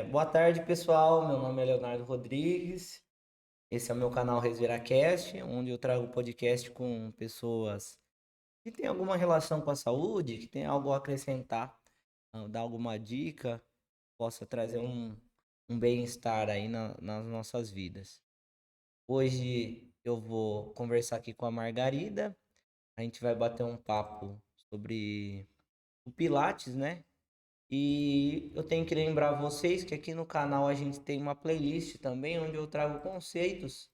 Boa tarde, pessoal. Meu nome é Leonardo Rodrigues. Esse é o meu canal ResveraCast, onde eu trago podcast com pessoas que têm alguma relação com a saúde, que têm algo a acrescentar, dar alguma dica, possa trazer um bem-estar aí nas nossas vidas. Hoje eu vou conversar aqui com a Margarida. A gente vai bater um papo sobre o Pilates, né? E eu tenho que lembrar vocês que aqui no canal a gente tem uma playlist também onde eu trago conceitos,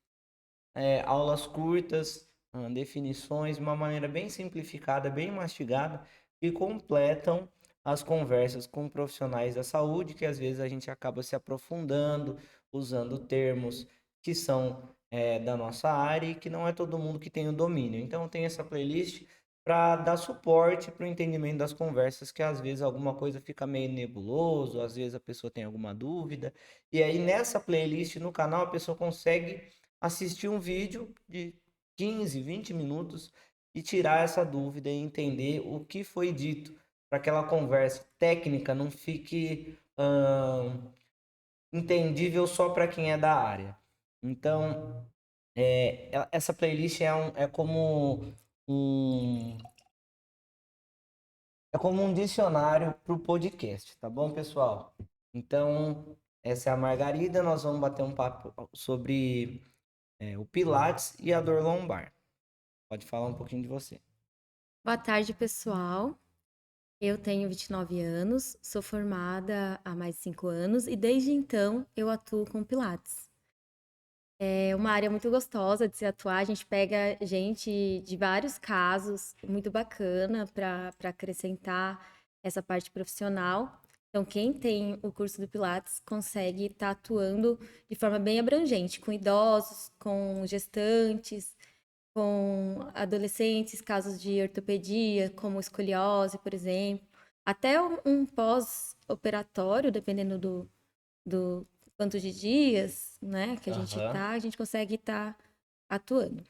aulas curtas, definições, de uma maneira bem simplificada, bem mastigada, que completam as conversas com profissionais da saúde, que às vezes a gente acaba se aprofundando, usando termos que são da nossa área e que não é todo mundo que tem o domínio. Então tem essa playlist para dar suporte para o entendimento das conversas, que às vezes alguma coisa fica meio nebuloso, às vezes a pessoa tem alguma dúvida. E aí nessa playlist no canal a pessoa consegue assistir um vídeo de 15, 20 minutos e tirar essa dúvida e entender o que foi dito, para que aquela conversa técnica não fique entendível só para quem é da área. Então, essa playlist um, é como um dicionário para o podcast, tá bom, pessoal? Então, essa é a Margarida, nós vamos bater um papo sobre o Pilates e a dor lombar. Pode falar um pouquinho de você. Boa tarde, pessoal. Eu tenho 29 anos, sou formada há mais de 5 anos e desde então eu atuo com Pilates. É uma área muito gostosa de se atuar, a gente pega gente de vários casos, muito bacana para acrescentar essa parte profissional. Então, quem tem o curso do Pilates consegue estar atuando de forma bem abrangente, com idosos, com gestantes, com adolescentes, casos de ortopedia, como escoliose, por exemplo, até um pós-operatório, dependendo do quanto de dias, né, que Aham. a gente consegue estar atuando.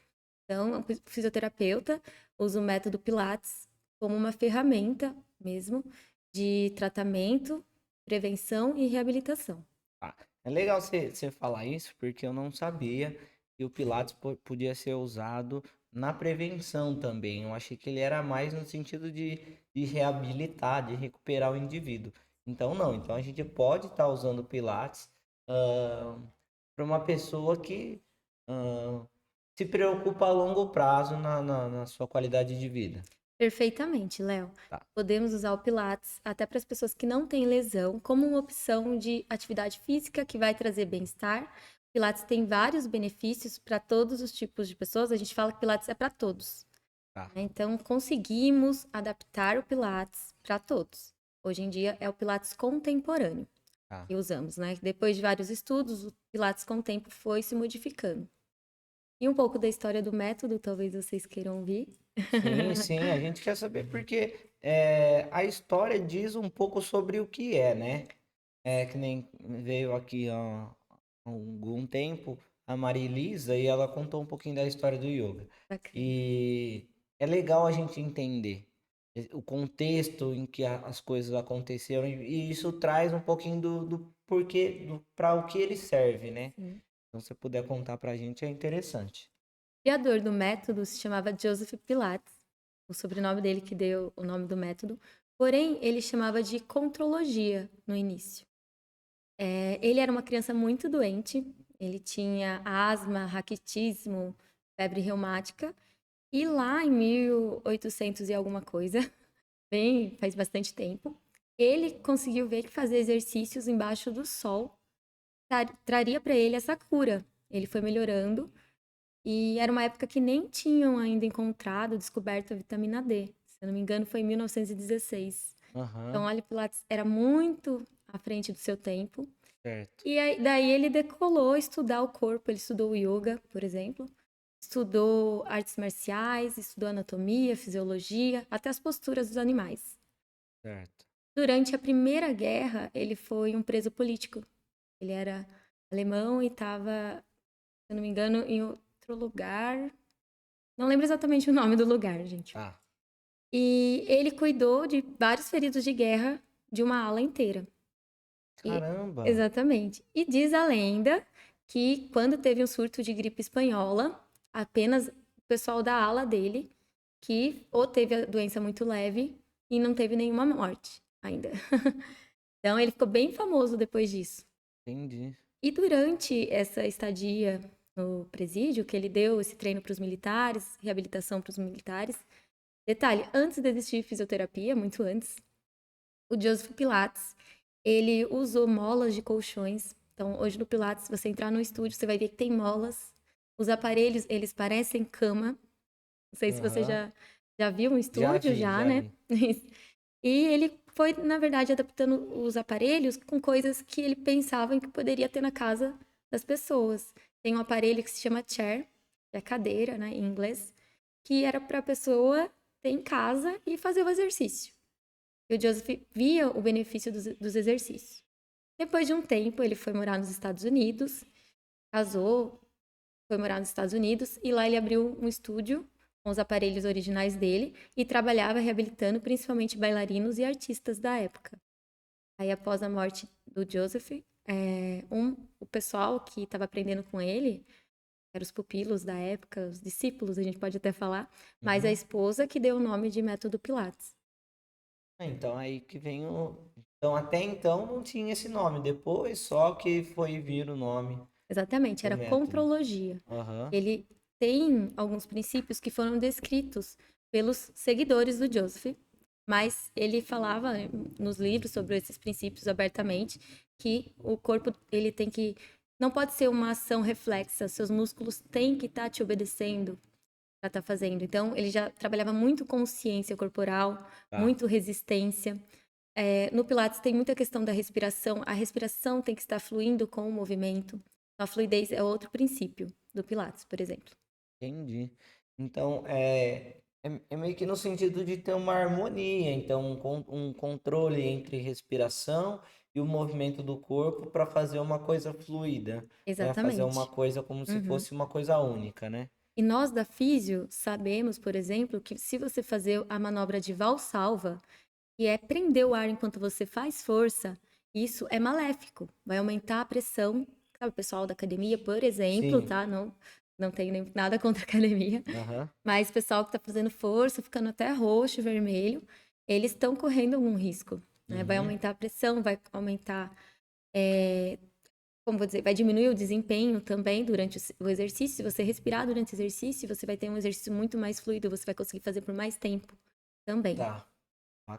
Então, o fisioterapeuta usa o método Pilates como uma ferramenta mesmo de tratamento, prevenção e reabilitação. Tá. É legal você falar isso, porque eu não sabia que o Pilates podia ser usado na prevenção também. Eu achei que ele era mais no sentido de reabilitar, de recuperar o indivíduo. Então, não. Então, a gente pode estar usando o Pilates para uma pessoa que ah, se preocupa a longo prazo na sua qualidade de vida. Perfeitamente, Léo. Tá. Podemos usar o Pilates até para as pessoas que não têm lesão, como uma opção de atividade física que vai trazer bem-estar. Pilates tem vários benefícios para todos os tipos de pessoas. A gente fala que Pilates é para todos, Tá. né? Então, conseguimos adaptar o Pilates para todos. Hoje em dia é o Pilates contemporâneo Tá. que usamos, né? Depois de vários estudos, o Pilates com o tempo foi se modificando. E um pouco da história do método, talvez vocês queiram ouvir. Sim, sim, a gente quer saber porque a história diz um pouco sobre o que é, né? É que nem veio aqui há algum tempo a Marilisa e ela contou um pouquinho da história do yoga. Bacana. E é legal a gente entender o contexto em que as coisas aconteceram e isso traz um pouquinho do porquê, para o que ele serve, né? Sim. Então, se você puder contar pra gente, é interessante. O criador do método se chamava Joseph Pilates, o sobrenome dele que deu o nome do método, porém ele chamava de contrologia no início. Ele era uma criança muito doente, ele tinha asma, raquitismo, febre reumática, e lá em 1800 e alguma coisa, bem, faz bastante tempo, ele conseguiu ver que fazer exercícios embaixo do sol traria para ele essa cura. Ele foi melhorando. E era uma época que nem tinham ainda encontrado, descoberto a vitamina D. Se eu não me engano, foi em 1916. Então, Aham, olha, Pilates era muito à frente do seu tempo. certo. E daí ele decolou a estudar o corpo. Ele estudou o yoga, por exemplo. Estudou artes marciais, estudou anatomia, fisiologia, até as posturas dos animais. Certo. Durante a Primeira Guerra, ele foi um preso político. Ele era alemão e estava, se eu não me engano, em outro lugar. Não lembro exatamente o nome do lugar, gente. Tá. E ele cuidou de vários feridos de guerra de uma ala inteira. E, Caramba! exatamente. E diz a lenda que quando teve um surto de gripe espanhola, apenas o pessoal da ala dele que ou teve a doença muito leve e não teve nenhuma morte ainda. Então ele ficou bem famoso depois disso. Entendi. E durante essa estadia no presídio, que ele deu esse treino para os militares, reabilitação para os militares. Detalhe, antes de existir fisioterapia, muito antes, o Joseph Pilates, ele usou molas de colchões. Então, hoje no Pilates, se você entrar no estúdio, você vai ver que tem molas. Os aparelhos, eles parecem cama. Não sei se você Aham. já viu um Já estúdio, vi, já, já né? vi. E ele foi, na verdade, adaptando os aparelhos com coisas que ele pensava que poderia ter na casa das pessoas. Tem um aparelho que se chama chair, que é cadeira, né, em inglês, que era para a pessoa ter em casa e fazer o exercício. E o Joseph via o benefício dos exercícios. Depois de um tempo, ele foi morar nos Estados Unidos, casou, foi morar nos Estados Unidos e lá ele abriu um estúdio com os aparelhos originais dele e trabalhava reabilitando principalmente bailarinos e artistas da época. Aí, após a morte do Joseph, o pessoal que estava aprendendo com ele, eram os pupilos da época, os discípulos, a gente pode até falar, mas a Uhum. esposa que deu o nome de Método Pilates. Então aí que vem o. Então até então não tinha esse nome. Depois só que foi vir o nome Exatamente, do era método. comprologia. Aham. Ele tem alguns princípios que foram descritos pelos seguidores do Joseph, mas ele falava nos livros sobre esses princípios abertamente que o corpo ele tem que não pode ser uma ação reflexa, seus músculos têm que estar te obedecendo para estar fazendo. Então, ele já trabalhava muito consciência corporal, Tá. muito resistência. No Pilates tem muita questão da respiração. A respiração tem que estar fluindo com o movimento. A fluidez é outro princípio do Pilates, por exemplo. Entendi. Então é meio que no sentido de ter uma harmonia, então um controle entre respiração e o movimento do corpo para fazer uma coisa fluida, né? Fazer uma Exatamente. coisa como se Uhum. fosse uma coisa única, né? E nós da Físio sabemos, por exemplo, que se você fazer a manobra de Valsalva, que é prender o ar enquanto você faz força, isso é maléfico, vai aumentar a pressão. Sabe, o pessoal da academia, por exemplo, Sim. tá? Não tenho nada contra a academia, Aham. mas o pessoal que está fazendo força, ficando até roxo, vermelho, eles estão correndo algum risco, né? Vai Uhum. aumentar a pressão, vai aumentar, como vou dizer, vai diminuir o desempenho também durante o exercício. Se você respirar durante o exercício, você vai ter um exercício muito mais fluido, você vai conseguir fazer por mais tempo também. Tá.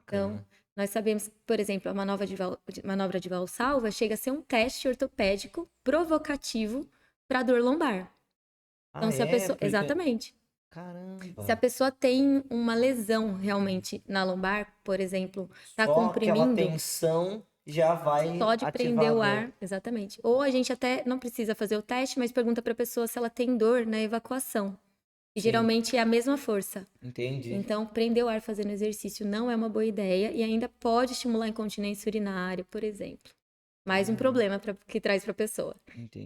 Então, Bacana. nós sabemos que, por exemplo, a manobra de Valsalva chega a ser um teste ortopédico provocativo para dor lombar. Então, Ah, se a é? pessoa. Porque. Exatamente. Se a Caramba! pessoa tem uma lesão realmente na lombar, por exemplo, está Só aquela comprimindo, tensão já vai só de prender ativar a o dor. ar, exatamente. Ou a gente até não precisa fazer o teste, mas pergunta para a pessoa se ela tem dor na evacuação. E Sim, geralmente é a mesma força. entendi. Então, prender o ar fazendo exercício não é uma boa ideia e ainda pode estimular a incontinência urinária, por exemplo. Mais um Caramba, problema que traz para a pessoa.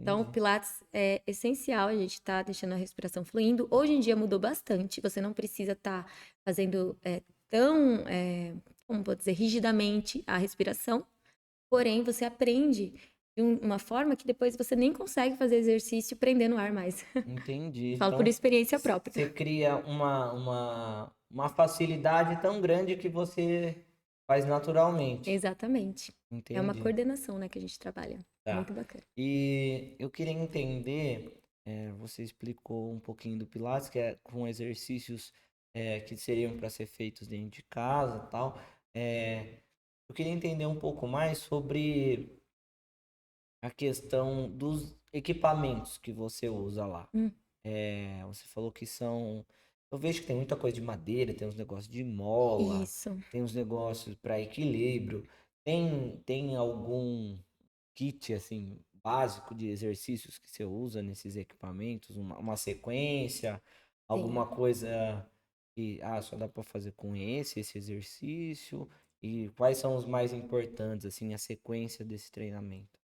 Então, o entendi. Pilates é essencial, a gente está deixando a respiração fluindo. Hoje em dia mudou bastante, você não precisa estar fazendo como vou dizer, rigidamente a respiração, porém você aprende de uma forma que depois você nem consegue fazer exercício prendendo o ar mais. Entendi. Falo por Então, experiência própria. você cria uma facilidade tão grande que você faz naturalmente. Exatamente. É uma Entendi. coordenação, né, que a gente trabalha. Tá. Muito bacana. E eu queria entender, você explicou um pouquinho do Pilates, que é com exercícios que seriam para ser feitos dentro de casa e tal. Eu queria entender um pouco mais sobre a questão dos equipamentos que você usa lá. Hum, Você falou que são. Eu vejo que tem muita coisa de madeira, tem uns negócios de mola, isso. tem uns negócios para equilíbrio. Tem algum kit assim básico de exercícios que você usa nesses equipamentos? Uma sequência, Tem. alguma coisa que só dá para fazer com esse exercício? E quais são os mais importantes, assim, a sequência desse treinamento?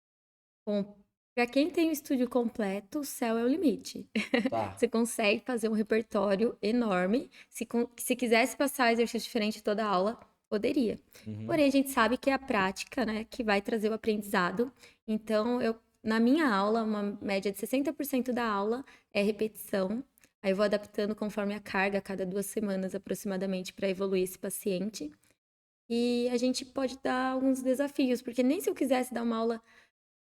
Bom, para quem tem o estúdio completo, o céu é o limite. Tá. Você consegue fazer um repertório enorme. Se quisesse passar exercício diferente toda a aula, Poderia. Uhum. Porém, a gente sabe que é a prática, né, que vai trazer o aprendizado. Então, na minha aula, uma média de 60% da aula é repetição. Aí eu vou adaptando conforme a carga, a cada 2 semanas aproximadamente, para evoluir esse paciente. E a gente pode dar alguns desafios, porque nem se eu quisesse dar uma aula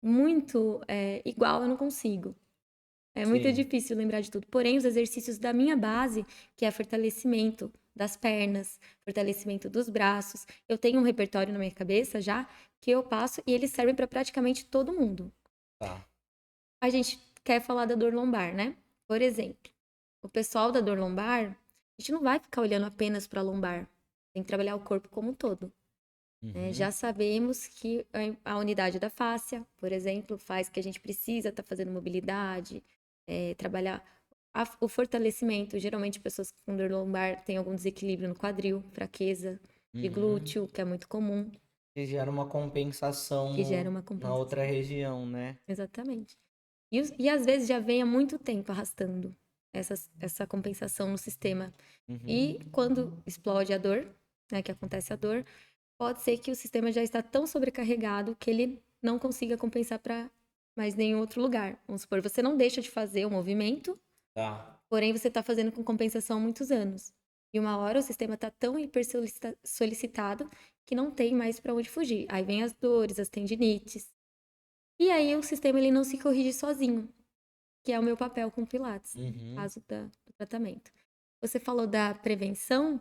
muito igual, eu não consigo. É muito Sim. difícil lembrar de tudo. Porém, os exercícios da minha base, que é fortalecimento das pernas, fortalecimento dos braços, eu tenho um repertório na minha cabeça já que eu passo e eles servem para praticamente todo mundo. Tá. A gente quer falar da dor lombar, né? Por exemplo, o pessoal da dor lombar, a gente não vai ficar olhando apenas para a lombar. Tem que trabalhar o corpo como um todo. Né? Uhum. Já sabemos que a unidade da fáscia, por exemplo, faz que a gente precisa estar fazendo mobilidade, trabalhar o fortalecimento. Geralmente, pessoas com dor lombar têm algum desequilíbrio no quadril, fraqueza de Uhum. glúteo, que é muito comum, Que gera uma compensação que gera uma na outra compensação. região, né? Exatamente. E às vezes já vem há muito tempo arrastando essa compensação no sistema. Uhum. E quando explode a dor, né, que acontece a dor, pode ser que o sistema já está tão sobrecarregado que ele não consiga compensar para mais nenhum outro lugar. Vamos supor, você não deixa de fazer o movimento, Tá. porém você está fazendo com compensação há muitos anos. E uma hora o sistema está tão hiper solicitado que não tem mais para onde fugir. Aí vem as dores, as tendinites. E aí o sistema ele não se corrige sozinho, que é o meu papel com Pilates, no Uhum. caso do tratamento. Você falou da prevenção.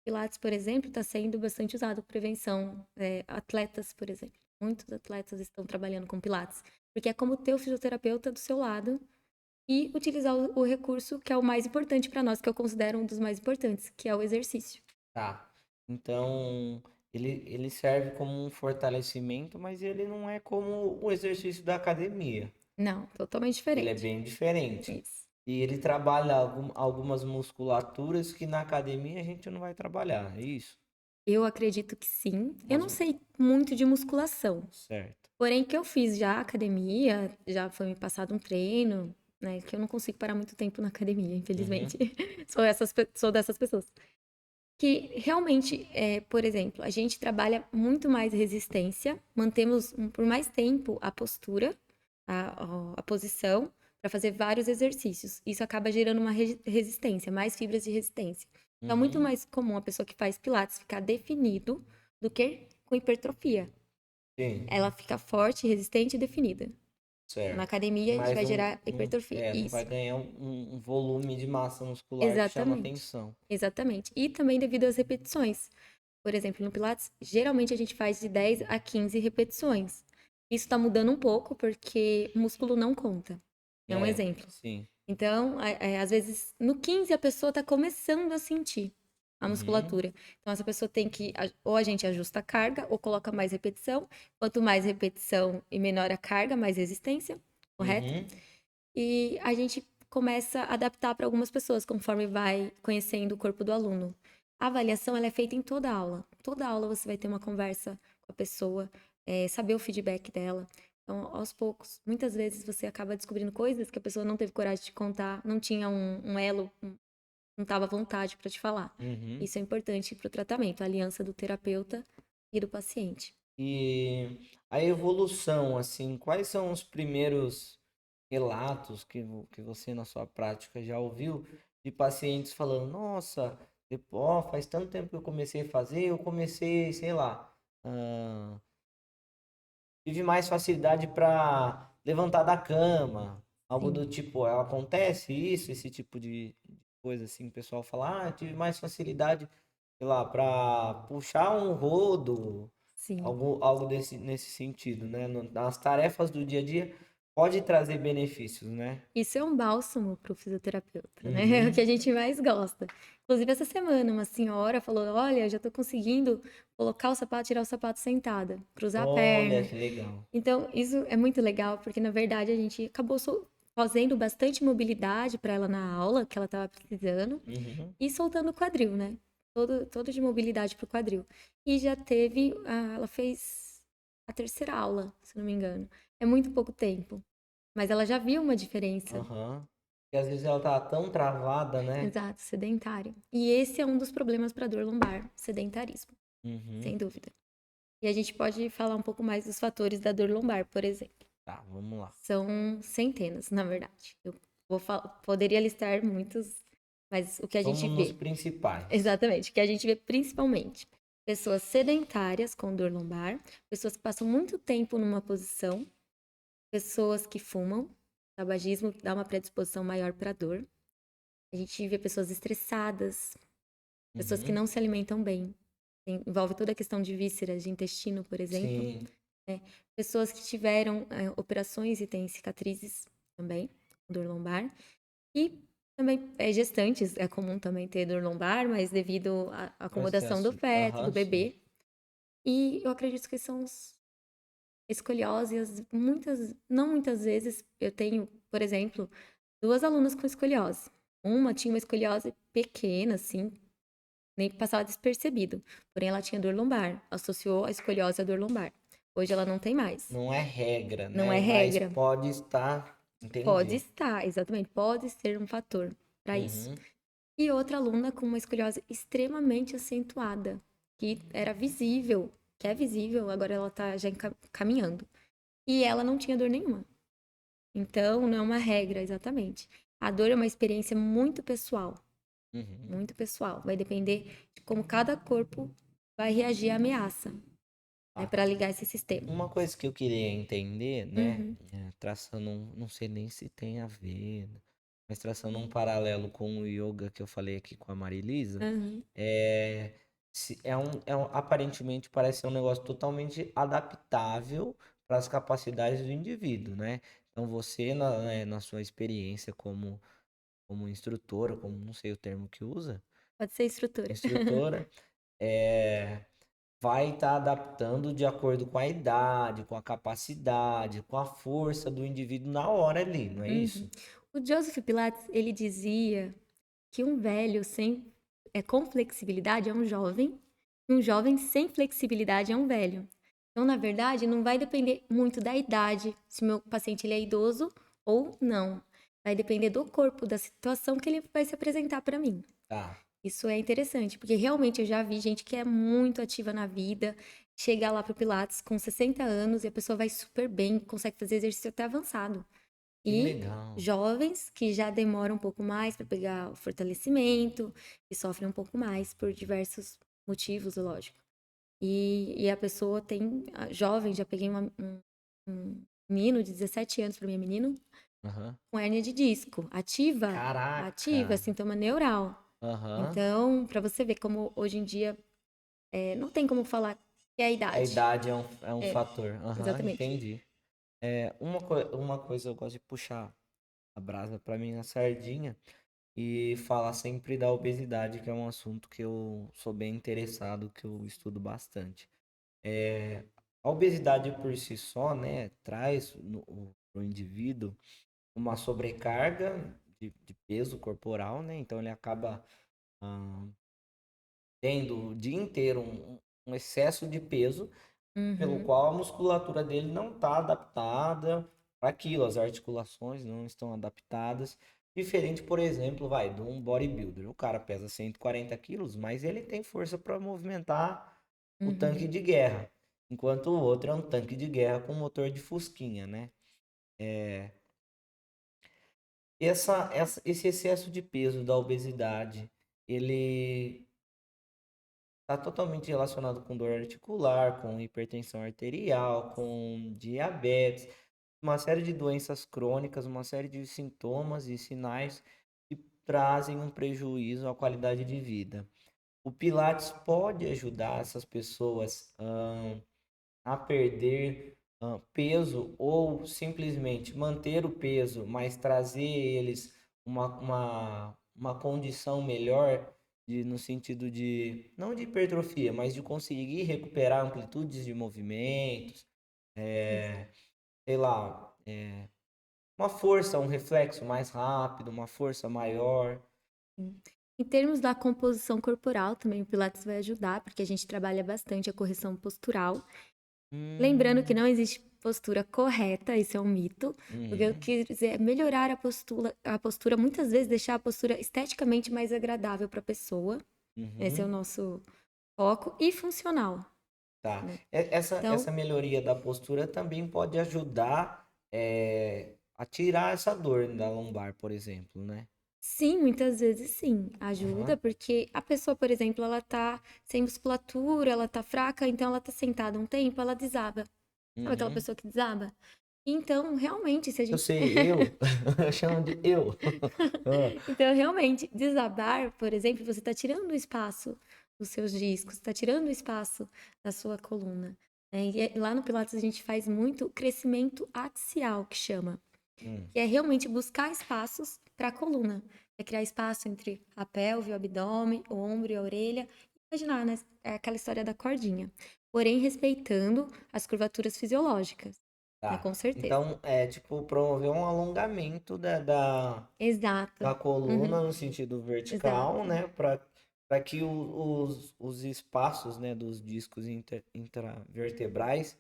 Pilates, por exemplo, está sendo bastante usado para prevenção. Atletas, por exemplo. Muitos atletas estão trabalhando com Pilates. Porque é como ter o fisioterapeuta do seu lado e utilizar o recurso que é o mais importante para nós, que eu considero um dos mais importantes, que é o exercício. Tá. Então, ele serve como um fortalecimento, mas ele não é como o exercício da academia. Não, totalmente Ele é diferente. bem diferente. Isso. E ele trabalha algumas musculaturas que na academia a gente não vai trabalhar, é isso? Eu acredito que sim. Eu Umas- não sei muito de musculação. Certo. Porém, que eu fiz já academia, já foi me passado um treino, né? Que eu não consigo parar muito tempo na academia, Uhum. infelizmente. Sou dessas pessoas. Que realmente, por exemplo, a gente trabalha muito mais resistência, mantemos por mais tempo a postura, a posição, para fazer vários exercícios. Isso acaba gerando uma resistência, mais fibras de resistência. Então, é muito Uhum. mais comum a pessoa que faz pilates ficar definido do que com hipertrofia. Sim, Ela fica forte, resistente e definida. Na certo. academia, isso Mas vai gerar hipertrofia. não vai Isso. ganhar um volume de massa muscular que chama Exatamente. atenção. Exatamente. E também devido às repetições. Por exemplo, no Pilates, geralmente a gente faz de 10 a 15 repetições. Isso está mudando um pouco porque o músculo não conta. É um É, exemplo. sim. Então, às vezes, no 15 a pessoa está começando a sentir a Uhum. musculatura. Então, essa pessoa tem que, ou a gente ajusta a carga, ou coloca mais repetição. Quanto mais repetição e menor a carga, mais resistência, correto? Uhum. E a gente começa a adaptar para algumas pessoas conforme vai conhecendo o corpo do aluno. A avaliação ela é feita em toda aula. Toda aula você vai ter uma conversa com a pessoa, saber o feedback dela. Então, aos poucos, muitas vezes você acaba descobrindo coisas que a pessoa não teve coragem de contar, não tinha um elo, não estava à vontade para te falar. Uhum. Isso é importante para o tratamento, a aliança do terapeuta e do paciente. E a evolução, assim, quais são os primeiros relatos que você na sua prática já ouviu de pacientes falando, nossa, ó, faz tanto tempo que eu comecei a fazer, eu comecei, sei lá, ah, tive mais facilidade para levantar da cama, algo Sim. do tipo, acontece isso, esse tipo de coisa assim, o pessoal fala, tive mais facilidade, sei lá, para puxar um rodo, Sim. algo nesse sentido, né? Nas tarefas do dia a dia pode trazer benefícios, né? Isso é um bálsamo para o fisioterapeuta, né? É o que Uhum. a gente mais gosta. Inclusive, essa semana, uma senhora falou: Olha, já estou conseguindo colocar o sapato, tirar o sapato sentada, cruzar a Olha perna. que legal. Então, isso é muito legal, porque na verdade a gente acabou fazendo bastante mobilidade para ela na aula, que ela estava precisando, Uhum. e soltando o quadril, né? Todo de mobilidade para o quadril. E já teve, ela fez a terceira aula, se não me engano. É muito pouco tempo. Mas ela já viu uma diferença. Aham. E às vezes ela tá tão travada, né? Exato, sedentário. E esse é um dos problemas para dor lombar, sedentarismo. Uhum. sem dúvida. E a gente pode falar um pouco mais dos fatores da dor lombar, por exemplo. Tá, vamos lá. São centenas, na verdade. Eu poderia listar muitos, mas o que a gente Vamos nos vê, principais. exatamente, o que a gente vê principalmente, pessoas sedentárias com dor lombar, pessoas que passam muito tempo numa posição, pessoas que fumam, tabagismo dá uma predisposição maior para dor. A gente vê pessoas estressadas, pessoas que Uhum. não se alimentam bem. Envolve toda a questão de vísceras, de intestino, por exemplo. Sim. Né? Pessoas que tiveram operações e têm cicatrizes também, dor lombar. E também gestantes, é comum também ter dor lombar, mas devido à O acomodação do excesso. feto, do Aham, sim. bebê. E eu acredito que são escoliose, muitas, não muitas vezes, eu tenho, por exemplo, duas alunas com escoliose. Uma tinha uma escoliose pequena, assim, nem passava despercebido. Porém, ela tinha dor lombar, associou a escoliose à dor lombar. Hoje ela não tem mais. Não é regra, Não né? é Mas regra. pode estar. Pode Entendi. estar, exatamente, pode ser um fator para isso. Uhum. E outra aluna com uma escoliose extremamente acentuada, que era visível, que é visível, agora ela está já caminhando. E ela não tinha dor nenhuma. Então, não é uma regra, exatamente. A dor é uma experiência muito pessoal, Uhum. muito pessoal. Vai depender de como cada corpo vai reagir à ameaça, né, Ah, para ligar esse sistema. uma coisa que eu queria entender, né? Uhum, Traçando, não sei nem se tem a ver, né, mas traçando um paralelo com o yoga que eu falei aqui com a Marilisa, uhum. é, aparentemente parece ser um negócio totalmente adaptável para as capacidades do indivíduo, né? Então você, na sua experiência como instrutora, como não sei o termo que usa, Pode ser estrutura. instrutora, é, vai estar adaptando de acordo com a idade, com a capacidade, com a força do indivíduo na hora ali, não é Uhum. isso? O Joseph Pilates, ele dizia que um velho com flexibilidade é um jovem, e um jovem sem flexibilidade é um velho. Então, na verdade, não vai depender muito da idade, se o meu paciente ele é idoso ou não. Vai depender do corpo, da situação que ele vai se apresentar para mim. Tá. Isso é interessante, porque realmente eu já vi gente que é muito ativa na vida, chega lá pro Pilates com 60 anos e a pessoa vai super bem, consegue fazer exercício até avançado. Que E legal. jovens que já demoram um pouco mais para pegar o fortalecimento e sofrem um pouco mais por diversos motivos, lógico. E a pessoa tem, jovem, já peguei um menino de 17 anos para minha menino Aham. com hérnia de disco, ativa, Caraca. sintoma neural. Aham. Então, para você ver como hoje em dia não tem como falar que é a A idade. idade é um É, fator. Aham, exatamente. entendi. Uma coisa eu gosto de puxar a brasa pra mim na sardinha e falar sempre da obesidade, que é um assunto que eu sou bem interessado, que eu estudo bastante. É, a obesidade por si só, né, traz no indivíduo uma sobrecarga de peso corporal, né? Então ele acaba ah, tendo o dia inteiro um excesso de peso, pelo Uhum, qual a musculatura dele não está adaptada para aquilo, as articulações não estão adaptadas. Diferente, por exemplo, vai, de um bodybuilder. O cara pesa 140 quilos, mas ele tem força para movimentar o tanque uhum, de guerra. Enquanto o outro é um tanque de guerra com motor de fusquinha, né? Esse excesso de peso da obesidade, ele está totalmente relacionado com dor articular, com hipertensão arterial, com diabetes, uma série de doenças crônicas, uma série de sintomas e sinais que trazem um prejuízo à qualidade de vida. O Pilates pode ajudar essas pessoas a perder peso ou simplesmente manter o peso, mas trazer eles uma condição melhor no sentido de, não de hipertrofia, mas de conseguir recuperar amplitudes de movimentos, sei lá, uma força, um reflexo mais rápido, uma força maior. sim. Em termos da composição corporal, também o Pilates vai ajudar, porque a gente trabalha bastante a correção postural. Lembrando que Hum, não existe postura correta, isso é um mito. O que eu uhum, quis dizer é melhorar a postura, muitas vezes deixar a postura esteticamente mais agradável para a pessoa. Esse é o uhum. nosso foco e funcional, Tá. né. Essa Então, melhoria da postura também pode ajudar a tirar essa dor da lombar, por exemplo, né? sim, muitas vezes sim, ajuda, Aham. porque a pessoa, por exemplo, ela tá sem musculatura, ela tá fraca, então ela tá sentada um tempo, ela desaba. Sabe aquela Uhum. pessoa que desaba? Então, realmente, se a Eu gente sei, eu. Eu chamo de eu. Ah, então, realmente, desabar, por exemplo, você está tirando o espaço dos seus discos, está tirando o espaço da sua coluna. Né? Lá no Pilates a gente faz muito crescimento axial, que chama, hum, que é realmente buscar espaços para a coluna. É criar espaço entre a pelve, o abdômen, o ombro e a orelha. Imaginar, né? É aquela história da cordinha. Porém, respeitando as curvaturas fisiológicas, né? tá. Com certeza. Então, é tipo promover um alongamento da Exato. coluna Uhum. no sentido vertical, Exato. né? Para que os espaços, né, dos discos intravertebrais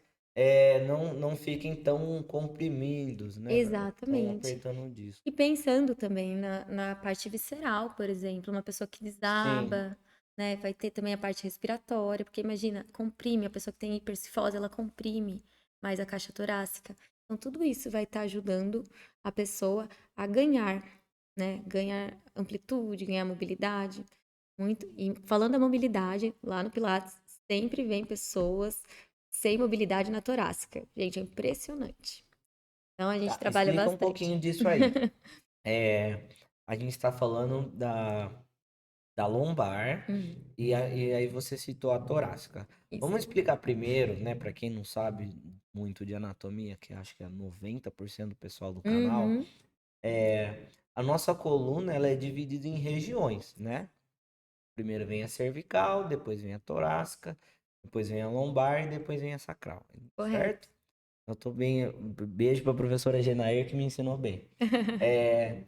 não fiquem tão comprimidos, né? Tão Exatamente. apertando o disco. E pensando também na parte visceral, por exemplo, uma pessoa que Sim, desaba, né? Vai ter também a parte respiratória, porque imagina, comprime, a pessoa que tem hipercifose, ela comprime mais a caixa torácica. Então, tudo isso vai estar ajudando a pessoa a ganhar, né? Ganhar amplitude, ganhar mobilidade. Muito. E falando da mobilidade, lá no Pilates, sempre vem pessoas sem mobilidade na torácica. Gente, é impressionante. Então, a gente tá. trabalha Explica um bastante. pouquinho disso aí. É, a gente está falando da lombar Uhum. e aí você citou a torácica. Isso. Vamos explicar primeiro, né, para quem não sabe muito de anatomia, que acho que é 90% do pessoal do canal, Uhum. a nossa coluna ela é dividida em regiões, né? Primeiro vem a cervical, depois vem a torácica, depois vem a lombar e depois vem a sacral, Correto. certo? Eu tô bem, beijo para a professora Genair que me ensinou bem. É,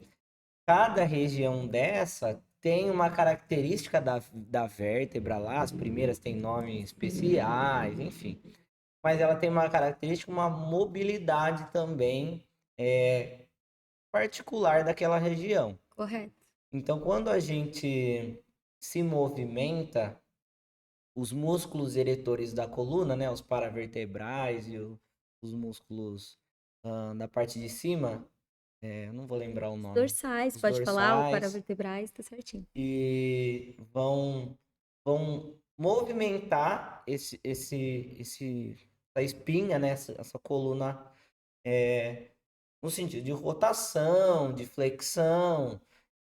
cada região dessa tem uma característica da vértebra lá, as primeiras têm nomes especiais, enfim. Mas ela tem uma característica, uma mobilidade também é, particular daquela região. Correto. Então, quando a gente se movimenta, os músculos eretores da coluna, né, os paravertebrais e os músculos da parte de cima, eu não vou lembrar o Os nome, dorsais, os pode falar, o dorsais, paravertebrais, tá certinho. e vão movimentar essa espinha, né? Essa coluna é, no sentido de rotação, de flexão,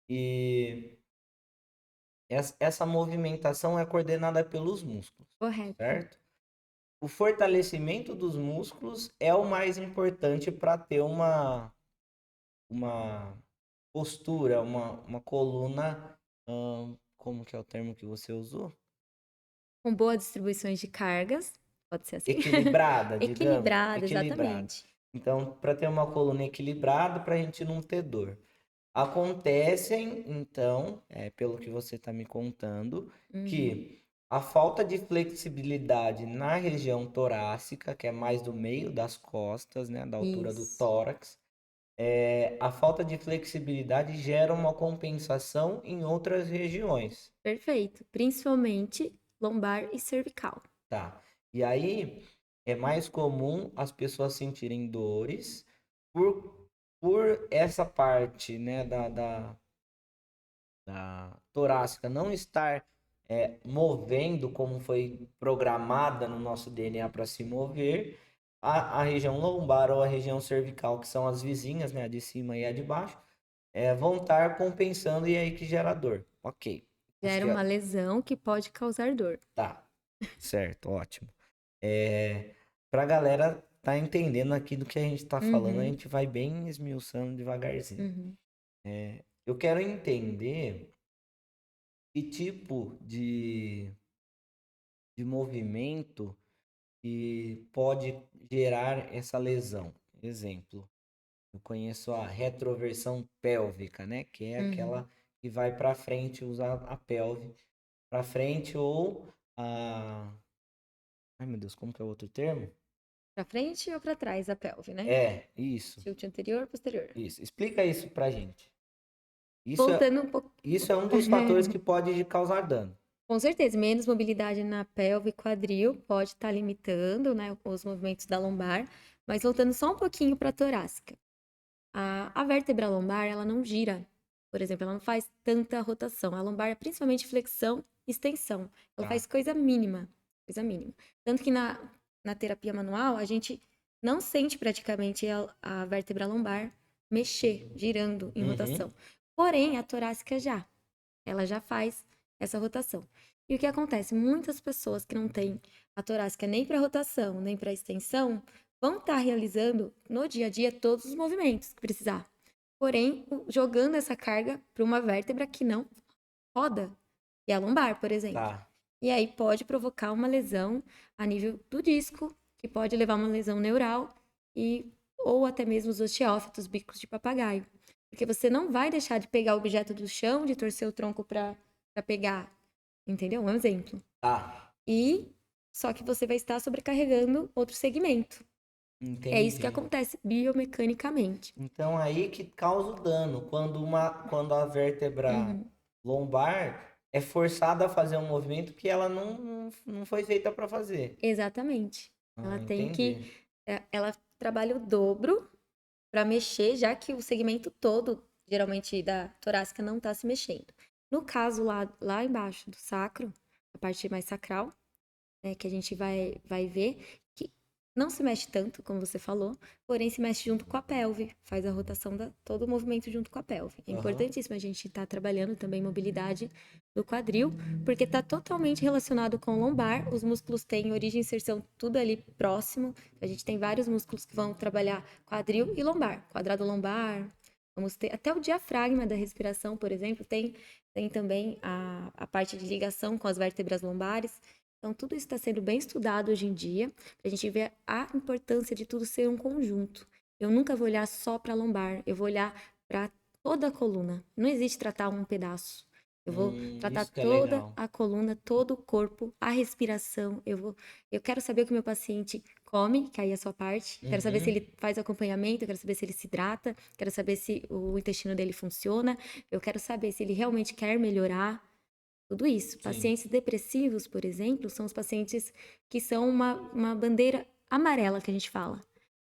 e essa movimentação é coordenada pelos músculos, Correto. certo? O fortalecimento dos músculos é o mais importante para ter uma postura, uma coluna, como que é o termo que você usou? Com boas distribuições de cargas, pode ser assim? Equilibrada, digamos, Equilibrada, equilibrada. exatamente. Então, para ter uma coluna equilibrada, para a gente não ter dor. Acontecem, então, pelo que você está me contando, Uhum. que a falta de flexibilidade na região torácica, que é mais do meio das costas, né, da altura do Isso. tórax, a falta de flexibilidade gera uma compensação em outras regiões, Perfeito. Principalmente lombar e cervical. tá? E aí é mais comum as pessoas sentirem dores por essa parte, né, da torácica não estar movendo como foi programada no nosso DNA para se mover, a região lombar ou a região cervical, que são as vizinhas, né, a de cima e a de baixo, vão estar compensando e aí que gera dor. Ok. Acho Gera que uma lesão que pode causar dor. tá. Certo, ótimo. Pra galera tá entendendo aqui do que a gente tá falando, a Uhum. gente vai bem esmiuçando devagarzinho. Uhum. Eu quero entender que tipo de movimento que pode gerar essa lesão. Exemplo, eu conheço a retroversão pélvica, né? Que é Uhum. aquela que vai para frente, usar a pelve para frente ou a... Ai, meu Deus, como que é o outro termo? Pra frente ou pra trás a pelve, né? Isso, Tilt anterior, posterior. isso. Explica isso pra gente. Isso é, Voltando um pouco. isso é um dos fatores que pode causar dano. Com certeza, menos mobilidade na pelve e quadril pode estar limitando, né, os movimentos da lombar, mas voltando só um pouquinho para a torácica. A vértebra lombar, ela não gira, por exemplo, ela não faz tanta rotação. A lombar é principalmente flexão e extensão. Ela Tá. faz coisa mínima, coisa mínima. Tanto que na terapia manual, a gente não sente praticamente a vértebra lombar mexer, girando em Uhum. rotação. Porém, a torácica já. Ela já faz essa rotação. E o que acontece? Muitas pessoas que não têm a torácica nem para rotação, nem para extensão, vão estar realizando no dia a dia todos os movimentos que precisar. Porém, jogando essa carga para uma vértebra que não roda, que é a lombar, por exemplo. Tá. E aí pode provocar uma lesão a nível do disco, que pode levar a uma lesão neural e ou até mesmo os osteófitos, bicos de papagaio. Porque você não vai deixar de pegar o objeto do chão, de torcer o tronco para pegar, entendeu? Um exemplo. Tá. E só que você vai estar sobrecarregando outro segmento. É isso que Entendi. acontece biomecanicamente. Então aí que causa o dano, quando a vértebra Uhum. lombar é forçada a fazer um movimento que ela não foi feita para fazer. Exatamente. Ah, Ela tem que, entendi. ela trabalha o dobro para mexer, já que o segmento todo, geralmente da torácica, não está se mexendo. No caso lá embaixo do sacro, a parte mais sacral, né, que a gente vai ver, que não se mexe tanto, como você falou, porém se mexe junto com a pelve, faz a rotação todo o movimento junto com a pelve. É Aham. importantíssimo a gente estar trabalhando também mobilidade do quadril, porque está totalmente relacionado com o lombar, os músculos têm origem e inserção tudo ali próximo, a gente tem vários músculos que vão trabalhar quadril e lombar, quadrado lombar, vamos ter até o diafragma da respiração, por exemplo, tem também a parte de ligação com as vértebras lombares. Então, tudo isso está sendo bem estudado hoje em dia, para a gente ver a importância de tudo ser um conjunto. Eu nunca vou olhar só para a lombar, eu vou olhar para toda a coluna. Não existe tratar um pedaço. Eu vou tratar Isso que é toda legal. a coluna, todo o corpo, a respiração. Eu quero saber o que o meu paciente come, que aí é a sua parte. Quero saber se Uhum. ele faz acompanhamento, eu quero saber se ele se hidrata, quero saber se o intestino dele funciona, eu quero saber se ele realmente quer melhorar. Tudo isso. Sim. Pacientes depressivos, por exemplo, são os pacientes que são uma bandeira amarela que a gente fala.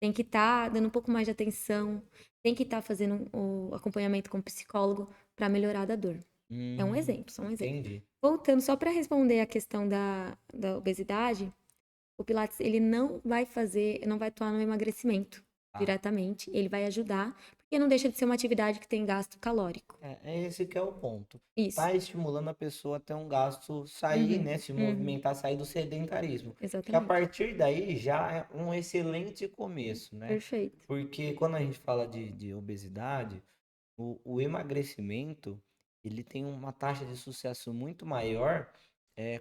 Tem que estar dando um pouco mais de atenção, tem que estar fazendo o acompanhamento com o psicólogo para melhorar da dor. É um exemplo, só um exemplo. Entendi. Voltando só para responder a questão da obesidade, o Pilates ele não vai fazer, não vai atuar no emagrecimento Tá. diretamente, ele vai ajudar, porque não deixa de ser uma atividade que tem gasto calórico. É esse que é o ponto. Isso. Tá estimulando a pessoa a ter um gasto, sair, Uhum, né, se uhum, movimentar, sair do sedentarismo. Acho que a exatamente. partir daí já é um excelente começo, né? Perfeito. Porque quando a gente fala de obesidade, o emagrecimento, ele tem uma taxa de sucesso muito maior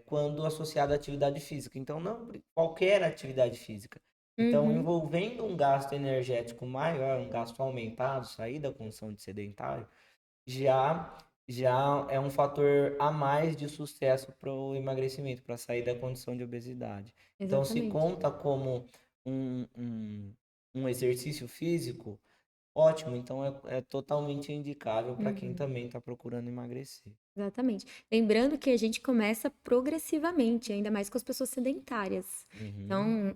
quando associado à atividade física. Então, não qualquer atividade física. Então, Uhum, envolvendo um gasto energético maior, um gasto aumentado, sair da condição de sedentário, já já é um fator a mais de sucesso para o emagrecimento, para sair da condição de obesidade. Então, se exatamente. conta como um, um, um exercício físico, ótimo, então é totalmente indicável para quem Uhum, também está procurando emagrecer. exatamente. Lembrando que a gente começa progressivamente, ainda mais com as pessoas sedentárias. Uhum, Então,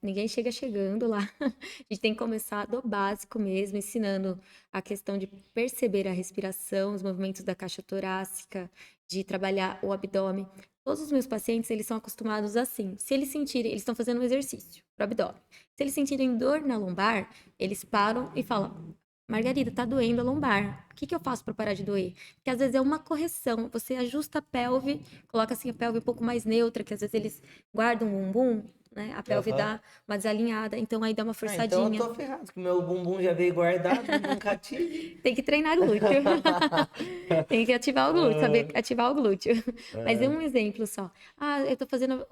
ninguém chega chegando lá. A gente tem que começar do básico mesmo, ensinando a questão de perceber a respiração, os movimentos da caixa torácica, de trabalhar o abdômen. Todos os meus pacientes, eles são acostumados assim. Se eles sentirem, eles estão fazendo um exercício para o abdômen. Se eles sentirem dor na lombar, eles param e falam: Margarida, tá doendo a lombar. O que que eu faço para parar de doer? Porque às vezes é uma correção. Você ajusta a pelve, coloca assim a pelve um pouco mais neutra, que às vezes eles guardam o bumbum, né? A pelve aham. dá uma desalinhada, então aí dá uma Ah, então eu forçadinha. tô ferrado, que meu bumbum já veio guardado, nunca tive. Tem que treinar glúteo. Tem que ativar o glúteo, saber Ah, ativar o glúteo. Mas é ah, um exemplo só. Ah, eu tô fazendo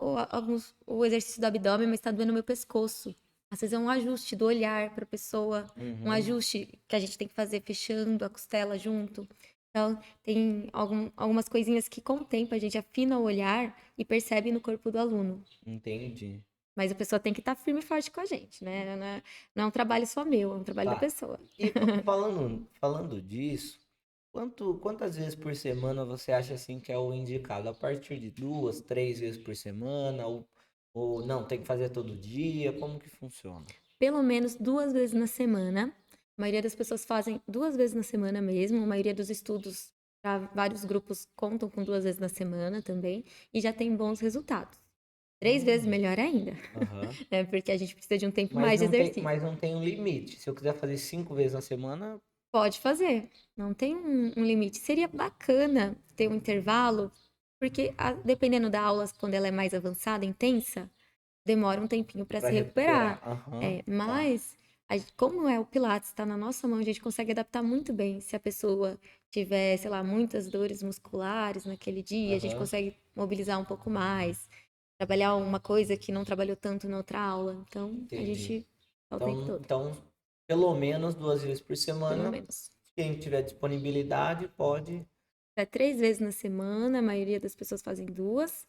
o exercício do abdômen, mas tá doendo meu pescoço. Às vezes é um ajuste do olhar para a pessoa, um uhum, ajuste que a gente tem que fazer fechando a costela junto. Então, tem algumas coisinhas que, com o tempo, a gente afina o olhar e percebe no corpo do aluno. entendi. Mas a pessoa tem que estar firme e forte com a gente, né? Não é um trabalho só meu, é um trabalho da Tá. pessoa. E falando disso. Quantas vezes por semana você acha assim que é o indicado? A partir de 2, 3 vezes por semana? Ou não, tem que fazer todo dia? Como que funciona? Pelo menos 2 vezes na semana. A maioria das pessoas fazem 2 vezes na semana mesmo. A maioria dos estudos para vários grupos contam com 2 vezes na semana também. E já tem bons resultados. 3 vezes Hum, melhor ainda, aham. né? Porque a gente precisa de um tempo mais de exercício. Mas não tem um limite. Se eu quiser fazer 5 vezes na semana, Pode fazer, não tem um limite. Seria bacana ter um intervalo, porque dependendo da aula, quando ela é mais avançada, intensa, demora um tempinho para para se recuperar. recuperar. Aham, tá. Mas, como é o Pilates, está na nossa mão, a gente consegue adaptar muito bem. Se a pessoa tiver, sei lá, muitas dores musculares naquele dia, a gente Aham, consegue mobilizar um pouco mais, trabalhar uma coisa que não trabalhou tanto na outra aula. Então, a entendi. gente tá o tempo todo, Então, pelo menos 2 vezes por pelo semana, menos. quem tiver disponibilidade pode. É 3 vezes na semana, a maioria das pessoas fazem 2.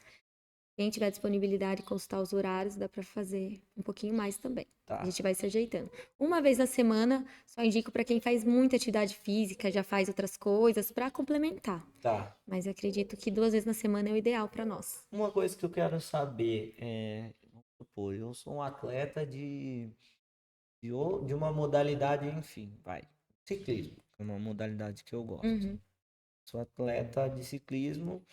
Quem tiver disponibilidade e consultar os horários, dá para fazer um pouquinho mais também. A Tá, gente vai se ajeitando. Uma vez na semana, só indico para quem faz muita atividade física, já faz outras coisas, para complementar. tá. Mas eu acredito que 2 vezes na semana é o ideal para nós. Uma coisa que eu quero saber é, vamos supor, eu sou um atleta de uma modalidade, enfim, vai. Ciclismo, é uma modalidade que eu gosto. Uhum. Sou atleta de ciclismo,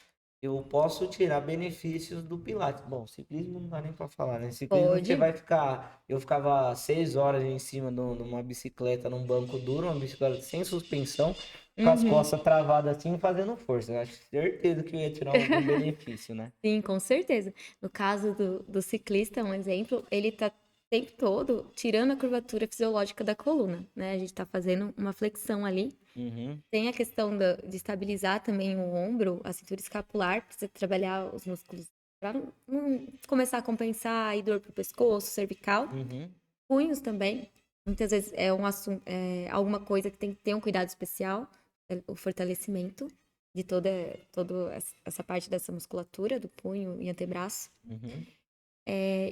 eu posso tirar benefícios do Pilates. Bom, ciclismo não dá nem para falar, né? Ciclismo você Pode. vai ficar. Eu ficava 6 horas em cima de uma bicicleta, num banco duro, uma bicicleta sem suspensão, com as Uhum. costas travadas assim, fazendo força. Eu acho certeza que eu ia tirar algum benefício, né? Sim, com certeza. No caso do ciclista, um exemplo, ele tá o tempo todo tirando a curvatura fisiológica da coluna, né? A gente tá fazendo uma flexão ali. Uhum, Tem a questão de estabilizar também o ombro, a cintura escapular, precisa trabalhar os músculos para não começar a compensar aí dor pro pescoço, cervical. uhum, Punhos também. Muitas vezes é um assunto, alguma coisa que tem que ter um cuidado especial, o fortalecimento de toda essa parte dessa musculatura do punho e antebraço. uhum.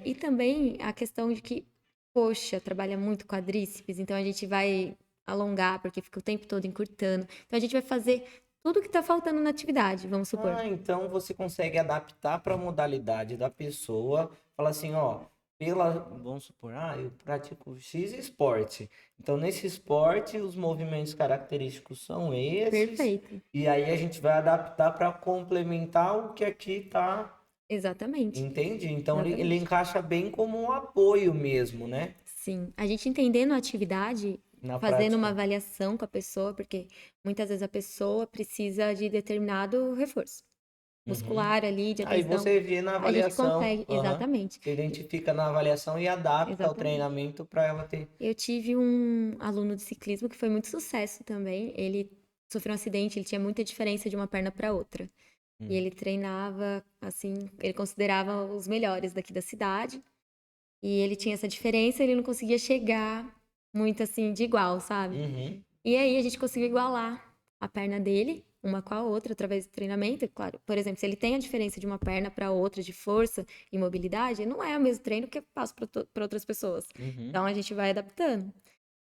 E também a questão de que, poxa, trabalha muito quadríceps, então a gente vai alongar, porque fica o tempo todo encurtando. Então a gente vai fazer tudo que tá faltando na atividade, vamos supor. Ah, então você consegue adaptar para a modalidade da pessoa. Fala assim, ó, vamos supor, eu pratico X esporte. Então, nesse esporte, os movimentos característicos são esses, Perfeito. e aí a gente vai adaptar para complementar o que aqui tá. Exatamente. Entende? Então, ele Exatamente. encaixa bem como um apoio mesmo, né? Sim. A gente entendendo a atividade, Na fazendo uma prática. avaliação com a pessoa, porque muitas vezes a pessoa precisa de determinado reforço Uhum. muscular ali, de Aí atenção. você vê na A gente avaliação, consegue, aham. exatamente. Você identifica na avaliação e adapta o Exatamente. treinamento para ela ter. Eu tive um aluno de ciclismo que foi muito sucesso também. Ele sofreu um acidente, ele tinha muita diferença de uma perna para outra. E Hum. ele treinava, assim, ele considerava os melhores daqui da cidade. E ele tinha essa diferença, ele não conseguia chegar muito assim de igual, sabe? Uhum. E aí a gente conseguiu igualar a perna dele, uma com a outra, através do treinamento. E claro, por exemplo, se ele tem a diferença de uma perna para outra de força e mobilidade, não é o mesmo treino que eu passo para outras pessoas. Uhum. Então a gente vai adaptando.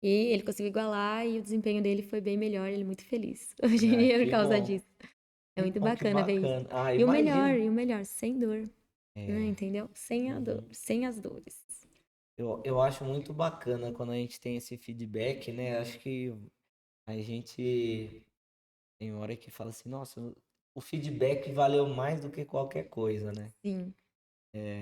E ele conseguiu igualar e o desempenho dele foi bem melhor, ele é muito feliz hoje em Ah, dia por que causa bom. disso. É Que muito bom, que bacana ver isso. bacana. Ah, E imagino. o melhor, sem dor, né? É. Entendeu? Sem a dor, Uhum. sem as dores. Eu acho muito bacana quando a gente tem esse feedback, né? Acho que a gente tem hora que fala assim, nossa, o feedback valeu mais do que qualquer coisa, né? Sim,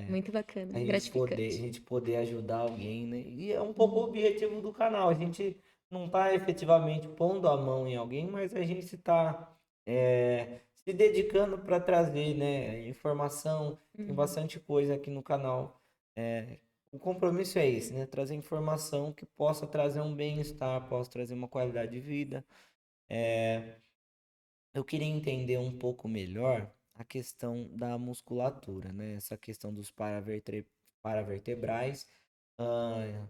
muito bacana, A gratificante. gente poder ajudar alguém, né? E é um pouco o Uhum. objetivo do canal. A gente não está efetivamente pondo a mão em alguém, mas a gente está se dedicando para trazer, né, informação. Tem Uhum. bastante coisa aqui no canal. O compromisso é esse, né? Trazer informação que possa trazer um bem-estar, possa trazer uma qualidade de vida. Eu queria entender um pouco melhor a questão da musculatura, né? Essa questão dos paravertebrais, ah,